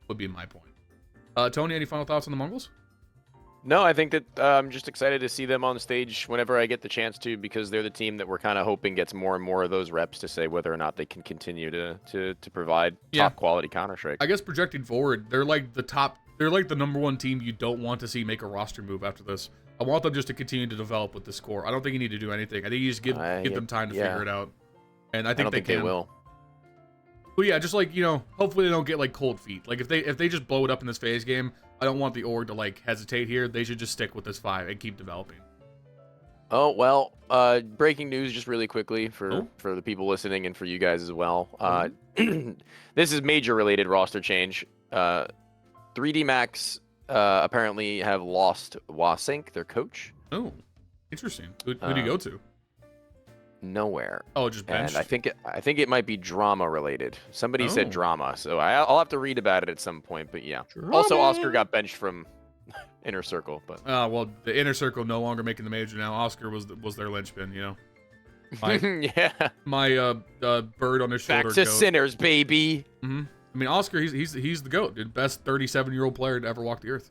would be my point. Tony, any final thoughts on the Mongols? No, I think that I'm just excited to see them on stage whenever I get the chance to, because they're the team that we're kind of hoping gets more and more of those reps to say whether or not they can continue to provide top quality Counter-Strike. I guess projecting forward, they're like the #1 team you don't want to see make a roster move after this. I want them just to continue to develop with this core. I don't think you need to do anything. I think you just give them time to figure it out. And I think they will. But yeah, just hopefully they don't get cold feet. Like if they just blow it up in this FaZe game, I don't want the org to hesitate here. They should just stick with this 5 and keep developing. Oh, well, breaking news just really quickly for the people listening and for you guys as well. This is major related roster change. 3D Max apparently have lost Wasink, their coach. Oh, interesting. Who do you go to? Nowhere. Oh, just benched? And I think it might be drama related. Somebody said drama, so I'll have to read about it at some point. But yeah. Drama. Also, Oscar got benched from Inner Circle, but well, the Inner Circle no longer making the major now. Oscar was their linchpin, My bird on his shoulder. Back to sinners, baby. Mm-hmm. I mean, Oscar, he's the GOAT, dude. Best 37-year-old player to ever walk the earth.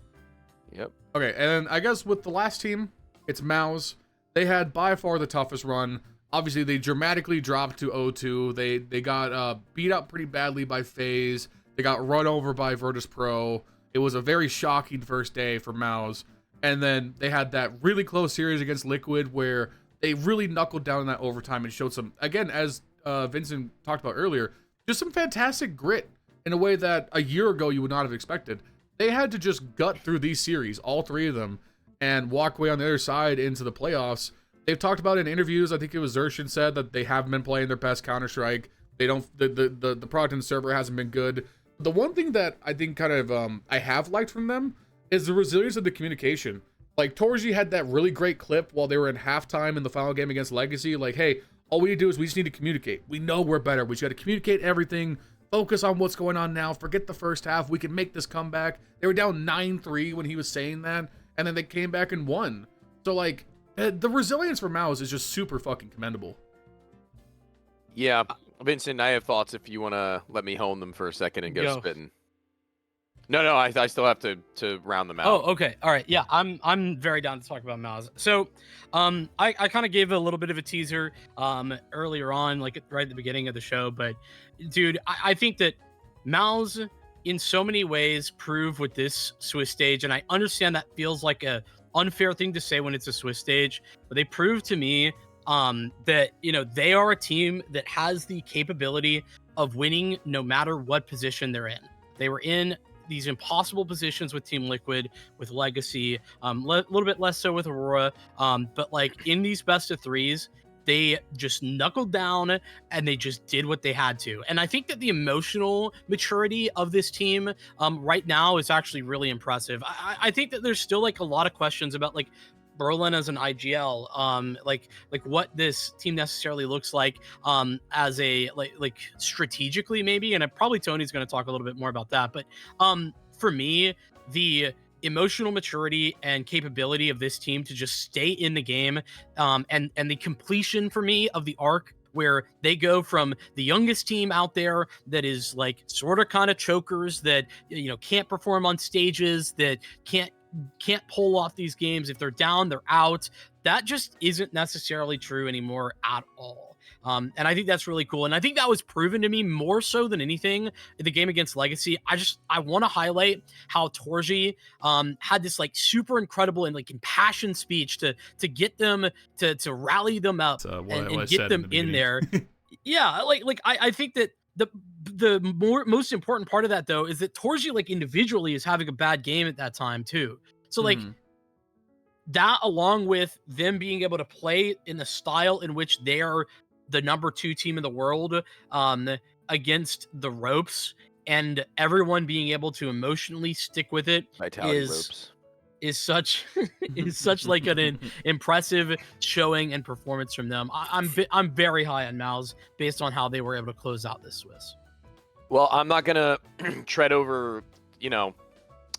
Yep. Okay, and I guess with the last team, it's MOUZ. They had by far the toughest run. Obviously, they dramatically dropped to 0-2. They got beat up pretty badly by FaZe. They got run over by Virtus.pro. It was a very shocking first day for MOUZ. And then they had that really close series against Liquid where they really knuckled down in that overtime and showed some, again, as Vincent talked about earlier, just some fantastic grit in a way that a year ago you would not have expected. They had to just gut through these series, all 3 of them, and walk away on the other side into the playoffs. They've talked about it in interviews. I think it was Zershin said that they haven't been playing their best Counter-Strike. They don't. The product and server hasn't been good. The one thing that I think kind of I have liked from them is the resilience of the communication. Like Torji had that really great clip while they were in halftime in the final game against Legacy. Like, hey, all we need to do is we just need to communicate. We know we're better. We just got to communicate everything. Focus on what's going on now. Forget the first half. We can make this comeback. They were down 9-3 when he was saying that, and then they came back and won. So the resilience for MOUZ is just super fucking commendable. Yeah, Vincent, I have thoughts if you want to let me hone them for a second and go spitting. No, I still have to round them out. Oh, okay. All right. Yeah, I'm very down to talk about MOUZ. So, I kind of gave a little bit of a teaser earlier on, right at the beginning of the show, but dude, I think that MOUZ in so many ways prove with this Swiss stage, and I understand that feels like a unfair thing to say when it's a Swiss stage, but they prove to me that they are a team that has the capability of winning no matter what position they're in. They were in these impossible positions with Team Liquid, with Legacy, a little bit less so with Aurora, but in these best of 3s, they just knuckled down and they just did what they had to. And I think that the emotional maturity of this team right now is actually really impressive. I think that there's still a lot of questions about Berlin as an IGL, what this team necessarily looks like as a strategically maybe, and probably Tony's going to talk a little bit more about that. But for me, the emotional maturity and capability of this team to just stay in the game, and the completion for me of the arc where they go from the youngest team out there that is sort of kind of chokers that can't perform on stages, that can't pull off these games. If they're down, they're out. That just isn't necessarily true anymore at all. And I think that's really cool. And I think that was proven to me more so than anything in the game against Legacy. I want to highlight how Torji had this super incredible and impassioned speech to get them to rally them up and get them in there. Yeah, I think that the most important part of that though is that Torji individually is having a bad game at that time too. So that, along with them being able to play in the style in which they are the number 2 team in the world against the ropes, and everyone being able to emotionally stick with it, Vitality ropes. is such like an impressive showing and performance from them. I'm very high on Mouse based on how they were able to close out this Swiss. Well, I'm not gonna tread over,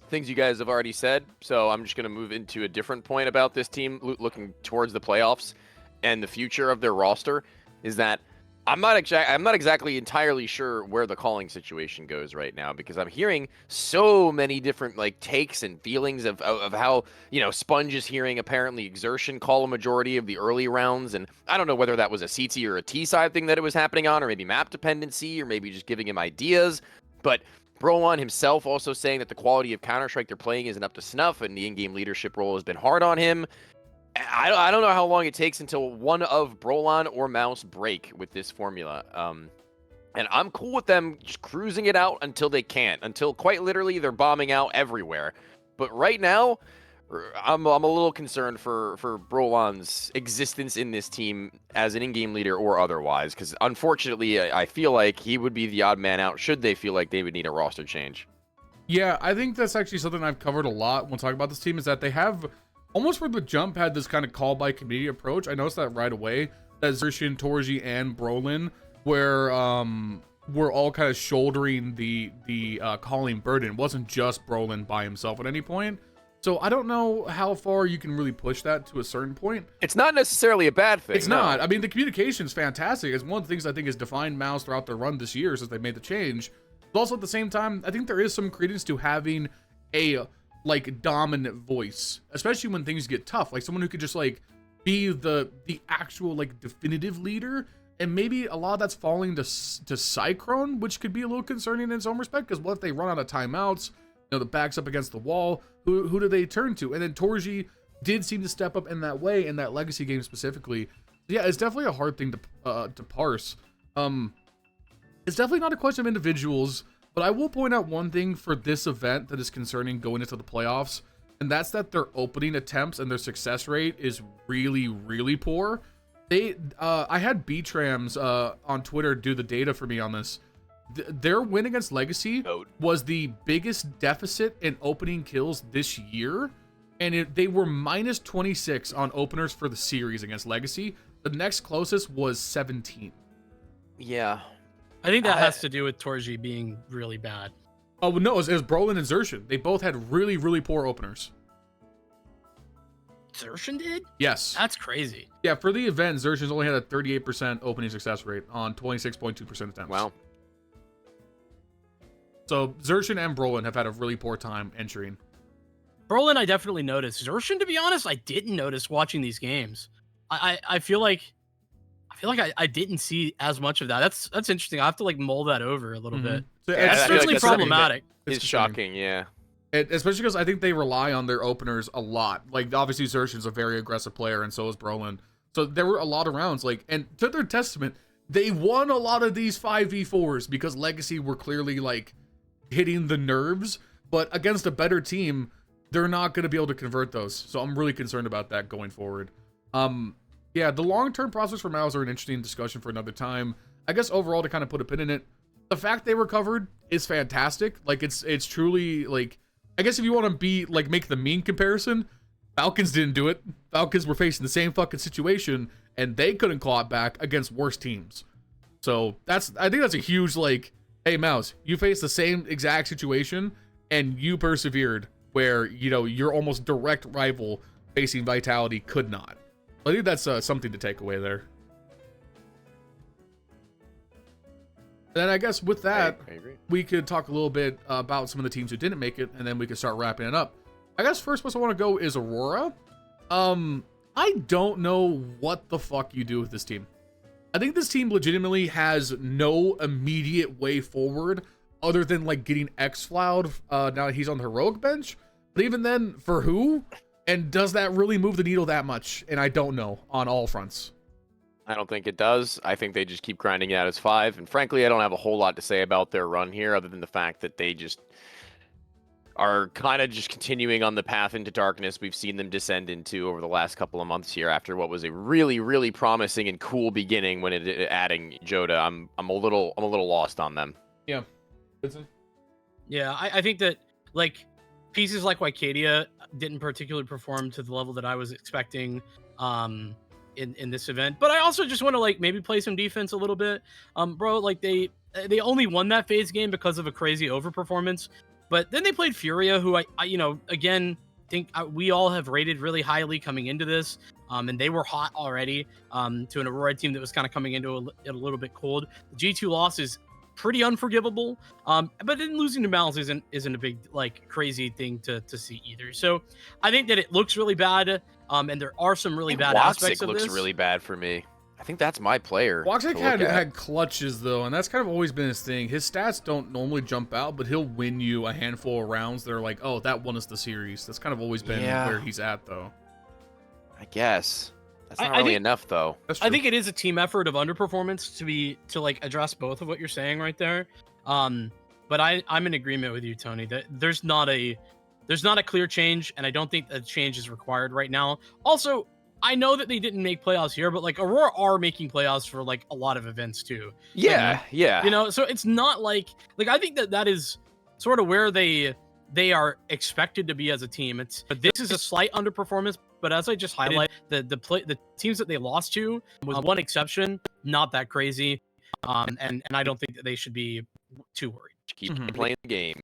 things you guys have already said. So I'm just gonna move into a different point about this team looking towards the playoffs and the future of their roster. Is that I'm not exactly entirely sure where the calling situation goes right now, because I'm hearing so many different takes and feelings of how Sponge is hearing apparently Exertion call a majority of the early rounds, and I don't know whether that was a CT or a T side thing that it was happening on, or maybe map dependency, or maybe just giving him ideas. But Brolon himself also saying that the quality of Counter-Strike they're playing isn't up to snuff, and the in-game leadership role has been hard on him. I don't know how long it takes until one of Brolon or Mouse break with this formula. And I'm cool with them just cruising it out until they can't, until quite literally they're bombing out everywhere. But right now, I'm a little concerned for Brolon's existence in this team as an in-game leader or otherwise, because unfortunately, I feel like he would be the odd man out should they feel like they would need a roster change. Yeah, I think that's actually something I've covered a lot when talking about this team, is that they have almost from the jump had this kind of call by community approach. I noticed that right away, that Xerxian, Torji, and Brolin were all kind of shouldering the calling burden. It wasn't just Brolin by himself at any point. So I don't know how far you can really push that to a certain point. It's not necessarily a bad thing. It's not. I mean, the communication is fantastic. It's one of the things I think has defined Mouse throughout their run this year since they made the change. But also at the same time, I think there is some credence to having a dominant voice, especially when things get tough, like someone who could just be the actual definitive leader. And maybe a lot of that's falling to Cyclone, which could be a little concerning in its own respect, because what if they run out of timeouts, the back's up against the wall, who do they turn to? And then Torji did seem to step up in that way in that legacy game specifically. Yeah, it's definitely a hard thing to parse. It's definitely not a question of individuals. But I will point out one thing for this event that is concerning going into the playoffs, and that's that their opening attempts and their success rate is really, really poor. I had B-Trams on Twitter do the data for me on this. Their win against Legacy was the biggest deficit in opening kills this year, and they were minus 26 on openers for the series against Legacy. The next closest was 17. Yeah. I think that has to do with Torji being really bad. Oh, no, it was Brolin and Xerxian. They both had really, really poor openers. Xerxian did? Yes. That's crazy. Yeah, for the event, Xerxian's only had a 38% opening success rate on 26.2% attempts. Wow. So Xerxian and Brolin have had a really poor time entering. Brolin, I definitely noticed. Xerxian, to be honest, I didn't notice watching these games. I feel like I didn't see as much of that. That's interesting. I have to mull that over a little bit. So it's certainly problematic. It's shocking, yeah. Especially because I think they rely on their openers a lot. Obviously, Xerxian's a very aggressive player, and so is Brolin. So there were a lot of rounds. And to their testament, they won a lot of these 5v4s because Legacy were clearly hitting the nerves. But against a better team, they're not going to be able to convert those. So I'm really concerned about that going forward. Yeah, the long-term prospects for Mouse are an interesting discussion for another time. I guess overall, to kind of put a pin in it, the fact they recovered is fantastic. It's truly I guess if you want to be make the mean comparison, Falcons didn't do it. Falcons were facing the same fucking situation, and they couldn't claw it back against worse teams. So I think that's a huge hey Mouse, you faced the same exact situation, and you persevered where your almost direct rival facing Vitality could not. I think that's something to take away there. And then I guess with that, we could talk a little bit about some of the teams who didn't make it, and then we could start wrapping it up. I guess first place I want to go is Aurora. I don't know what the fuck you do with this team. I think this team legitimately has no immediate way forward other than getting X-Floud now that he's on the heroic bench. But even then, for who? And does that really move the needle that much? And I don't know on all fronts. I don't think it does. I think they just keep grinding it out as 5. And frankly, I don't have a whole lot to say about their run here other than the fact that they just are kind of just continuing on the path into darkness we've seen them descend into over the last couple of months here after what was a really, really promising and cool beginning when adding Joda. I'm a little lost on them. Yeah. Yeah, I think that pieces like Wycadia didn't particularly perform to the level that I was expecting in this event. But I also just want to like maybe play some defense a little bit. Bro, like they only won that phase game because of a crazy overperformance. But then they played Furia, who I again think we all have rated really highly coming into this. And they were hot already to an Aurora team that was kind of coming into it a little bit cold. The G2 loss is pretty unforgivable, but then losing to Mal's isn't a big like crazy thing to see either. So I think that it looks really bad, and there are some really bad aspects of this. Looks really bad for me. I think that's my player. Woxic had clutches though, and that's kind of always been his thing. His stats don't normally jump out, but he'll win you a handful of rounds that are like, oh, that won us the series. That's kind of always been where he's at though. I guess. That's not really enough, though. I think it is a team effort of underperformance to like address both of what you're saying right there. But I'm in agreement with you, Tony, that there's not a clear change, and I don't think a change is required right now. Also, I know that they didn't make playoffs here, but like Aurora are making playoffs for like a lot of events too. Yeah, yeah. You know, so it's not like I think that is sort of where they are expected to be as a team. But this is a slight underperformance. But as I just highlighted, the teams that they lost to, with one exception, not that crazy. And I don't think that they should be too worried. Keep playing the game.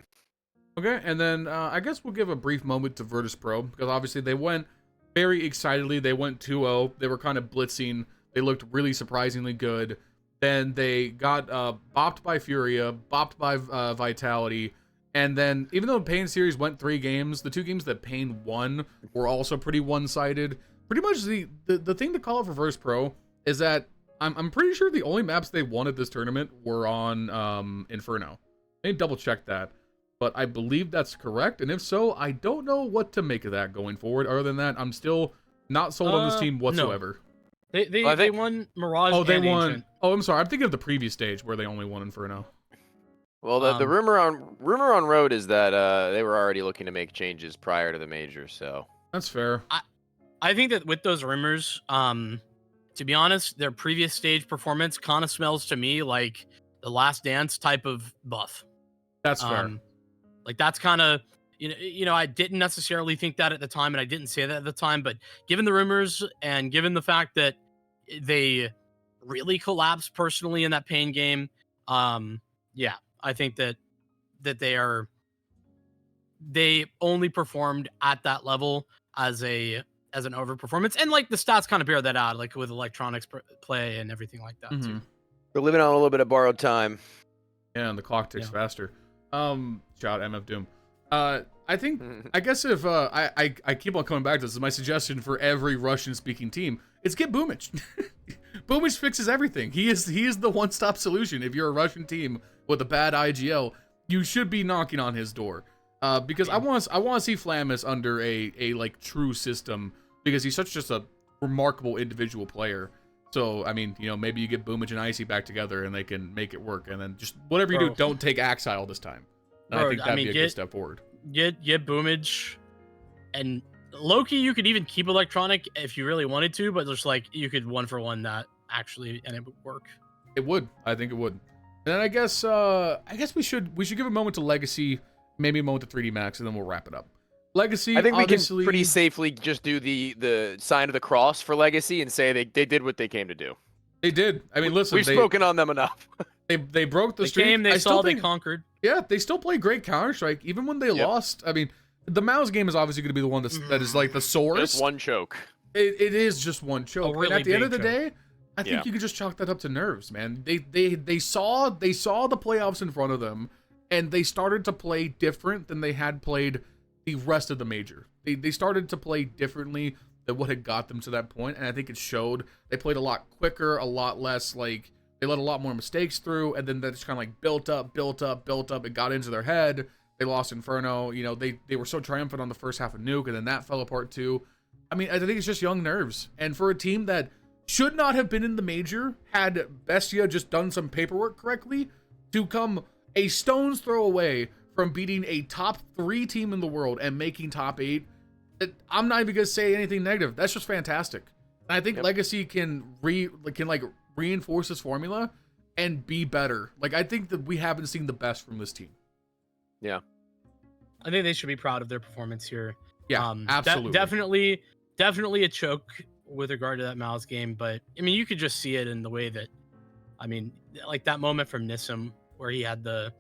Okay, and then I guess we'll give a brief moment to Virtus.pro, because obviously they went very excitedly. They went 2-0. They were kind of blitzing. They looked really surprisingly good. Then they got bopped by Furia, bopped by Vitality. And then, even though Pain series went 3 games, the 2 games that Pain won were also pretty one-sided. Pretty much the thing to call out for Virtus.pro is that I'm pretty sure the only maps they won at this tournament were on Inferno. I need to double-check that, but I believe that's correct. And if so, I don't know what to make of that going forward. Other than that, I'm still not sold on this team whatsoever. No. They won Mirage. Oh, they and won. Ancient. Oh, I'm sorry. I'm thinking of the previous stage where they only won Inferno. Well, the rumor on Road is that they were already looking to make changes prior to the major, so that's fair. I think that with those rumors, to be honest, their previous stage performance kind of smells to me like the Last Dance type of buff. That's fair. Like that's kind of I didn't necessarily think that at the time, and I didn't say that at the time, but given the rumors and given the fact that they really collapsed personally in that Pain game, yeah. I think that they only performed at that level as an overperformance, and like the stats kind of bear that out, like with electronics play and everything like that too. We're living on a little bit of borrowed time. Yeah, and the clock ticks faster. Shout out MF Doom. I think I guess if I keep on coming back to this, is my suggestion for every Russian speaking team, it's get Bubblesj. Bubblesj fixes everything. He is the one-stop solution. If you're a Russian team with a bad IGL, you should be knocking on his door. Because I want to see Flammus under a like true system, because he's such just a remarkable individual player. So I mean, maybe you get Bubblesj and Icy back together and they can make it work. And then just whatever you do, don't take Axile this time. And I think that'd be a good step forward. Get Bubblesj, and Loki. You could even keep Electronic if you really wanted to, but just like you could 1-for-1 that actually, and it would work. It would. I think it would. And then I guess we should give a moment to Legacy, maybe a moment to 3D Max, and then we'll wrap it up. Legacy, I think we can pretty safely just do the sign of the cross for Legacy and say they did what they came to do. They did. I mean, listen, we've spoken on them enough. They broke the streak. They conquered. Yeah, they still play great Counter-Strike, even when they lost. I mean, the Mouse game is obviously going to be the one that is like the source. Just one choke. It is just one choke. Really, and at the end of the day, I think you can just chalk that up to nerves, man. They saw the playoffs in front of them, and they started to play different than they had played the rest of the major. They started to play differently than what had got them to that point, and I think it showed. They played a lot quicker, a lot less like they let a lot more mistakes through, and then that just kind of like built up. It got into their head. They lost Inferno. They were so triumphant on the first half of Nuke, and then that fell apart too. I mean, I think it's just young nerves, and for a team that should not have been in the major had Bestia just done some paperwork correctly, to come a stone's throw away from beating a top 3 team in the world and making top 8, I'm not even gonna say anything negative. That's just fantastic. And I think Legacy can reinforce this formula and be better. Like, I think that we haven't seen the best from this team. Yeah. I think they should be proud of their performance here. Yeah, absolutely. Definitely a choke with regard to that Mouse game, but I mean, you could just see it in the way that, I mean, like that moment from Nissim where he had the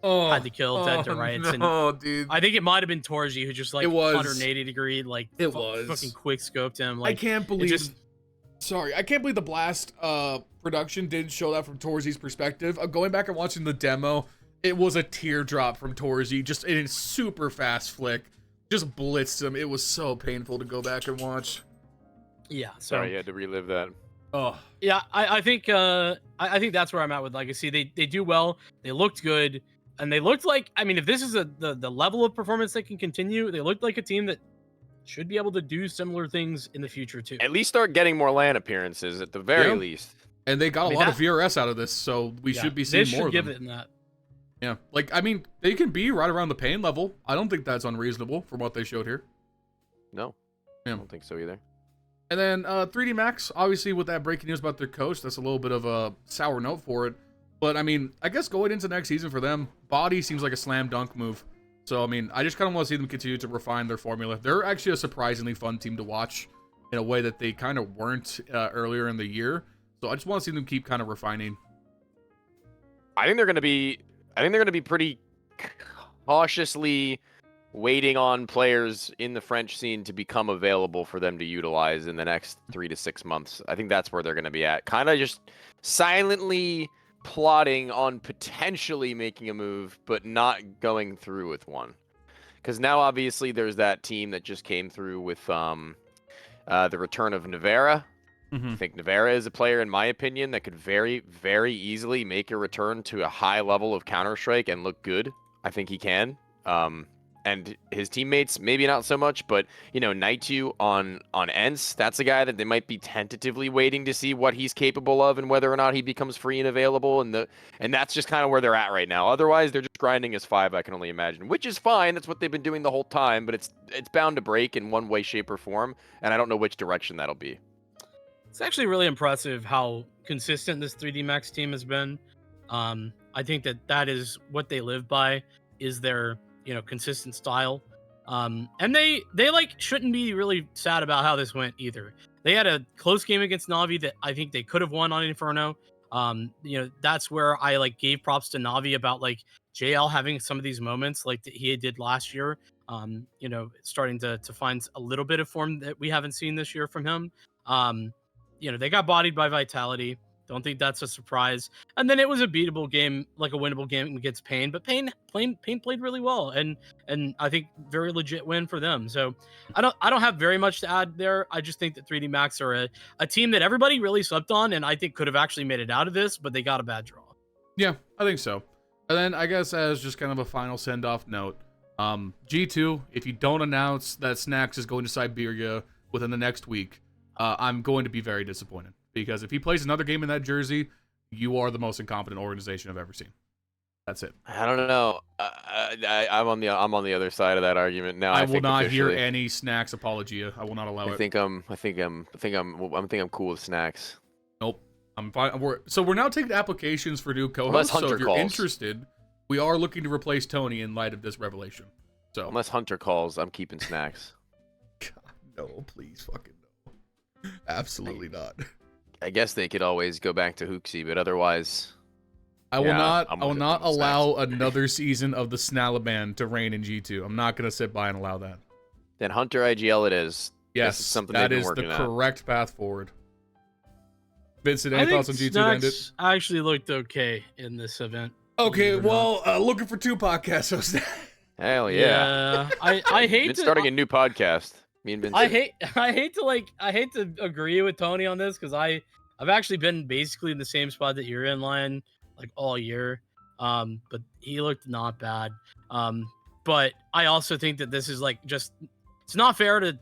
kill dead to rights. No, and dude. I think it might have been Torji who just like 180 degree like fucking quick scoped him. Like, I can't believe. Sorry, I can't believe the Blast production didn't show that from Torzi's perspective. Going back and watching the demo, it was a teardrop from Torzi, just in a super fast flick, just blitzed him. It was so painful to go back and watch. Yeah, so sorry, you had to relive that. Oh yeah, I think that's where I'm at with Legacy. They do well, they looked good, and they looked like, I mean, if this is the level of performance that can continue, they looked like a team that should be able to do similar things in the future too. At least start getting more LAN appearances at the very least. And they got a lot of VRS out of this, so we should be seeing more of them. They should give it in that. Yeah, like, I mean, they can be right around the pain level. I don't think that's unreasonable from what they showed here. No, I don't think so either. And then 3D Max, obviously with that breaking news about their coach, that's a little bit of a sour note for it. But, I mean, I guess going into next season for them, body seems like a slam dunk move. So, I mean, I just kind of want to see them continue to refine their formula. They're actually a surprisingly fun team to watch in a way that they kind of weren't earlier in the year. So I just want to see them keep kind of refining. I think they're going to be pretty cautiously waiting on players in the French scene to become available for them to utilize in the next 3 to 6 months. I think that's where they're going to be at. Kind of just silently plotting on potentially making a move, but not going through with one. Because now, obviously, there's that team that just came through with the return of Navera. Mm-hmm. I think Navera is a player, in my opinion, that could very, very easily make a return to a high level of Counter-Strike and look good. I think he can. And his teammates, maybe not so much, but, you know, Naitu on ENCE, that's a guy that they might be tentatively waiting to see what he's capable of and whether or not he becomes free and available. And that's just kind of where they're at right now. Otherwise, they're just grinding as 5, I can only imagine, which is fine. That's what they've been doing the whole time, but it's bound to break in one way, shape, or form. And I don't know which direction that'll be. It's actually really impressive how consistent this 3D Max team has been. I think that is what they live by, is their, you know, consistent style. And they like shouldn't be really sad about how this went either. They had a close game against Navi that I think they could have won on Inferno. You know, that's where I like gave props to Navi about like JL having some of these moments like that he did last year. You know, starting to find a little bit of form that we haven't seen this year from him. You know, they got bodied by Vitality. Don't think that's a surprise. And then it was a beatable game, like a winnable game against Pain. But Pain played really well, and I think very legit win for them. So I don't have very much to add there. I just think that 3D Max are a team that everybody really slept on, and I think could have actually made it out of this, but they got a bad draw. Yeah, I think so. And then I guess as just kind of a final send-off note, G2, if you don't announce that Snax is going to Siberia within the next week, I'm going to be very disappointed. Because if he plays another game in that jersey, you are the most incompetent organization I've ever seen. That's it. I don't know. I'm on the other side of that argument now. I will not hear any Snax apologia. I will not allow it. I think I'm cool with Snax. Nope. I'm fine. We're now taking applications for new co-hosts. So if you're interested, we are looking to replace Tony in light of this revelation. So unless Hunter calls, I'm keeping Snax. God, no, please, fucking no. Absolutely not. I guess they could always go back to Hooksy, but otherwise, I will not allow another season of the Snalaban to reign in G2. I'm not gonna sit by and allow that. Then Hunter IGL it is. Yes, something that is the correct path forward. Vincent, any thoughts on G2 to end it? Actually looked okay in this event. Okay, well, looking for 2 podcast hosts. Hell yeah! I hate starting a new podcast. I hate to agree with Tony on this because I've actually been basically in the same spot that you're in, Lion, like all year. But he looked not bad. But I also think that this is like just, it's not fair to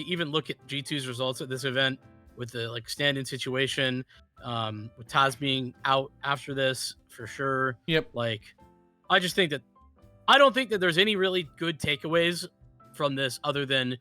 even look at G2's results at this event with the like stand-in situation, with Taz being out after this for sure. Yep. Like, I just think that I don't think that there's any really good takeaways from this other than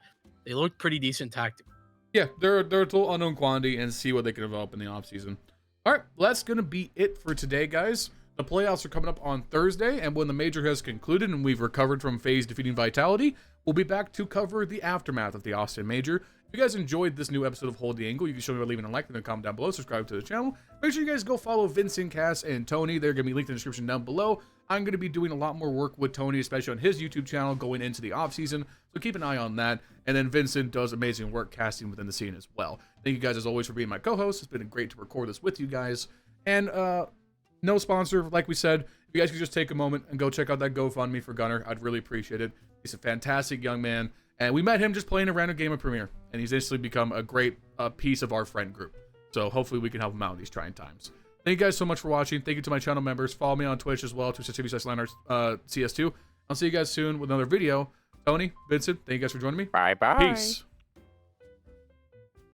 they look pretty decent tactically. Yeah, they're a total unknown quantity and see what they can develop in the offseason. All right, well, that's going to be it for today, guys. The playoffs are coming up on Thursday, and when the major has concluded and we've recovered from FaZe defeating Vitality, we'll be back to cover the aftermath of the Austin Major. If you guys enjoyed this new episode of Hold the Angle, you can show me by leaving a like and a comment down below, subscribe to the channel. Make sure you guys go follow Vincent, Cass, and Tony. They're going to be linked in the description down below. I'm going to be doing a lot more work with Tony, especially on his YouTube channel going into the off-season, so keep an eye on that. And then Vincent does amazing work casting within the scene as well. Thank you guys as always for being my co-host. It's been great to record this with you guys. And no sponsor, like we said. If you guys could just take a moment and go check out that GoFundMe for Gunner, I'd really appreciate it. He's a fantastic young man. And we met him just playing a random game of Premier, and he's instantly become a great piece of our friend group. So hopefully we can help him out in these trying times. Thank you guys so much for watching. Thank you to my channel members. Follow me on Twitch as well, twitch.tv/LionHeartZ CS2. I'll see you guys soon with another video. Tony, Vincent, thank you guys for joining me. Bye-bye. Peace.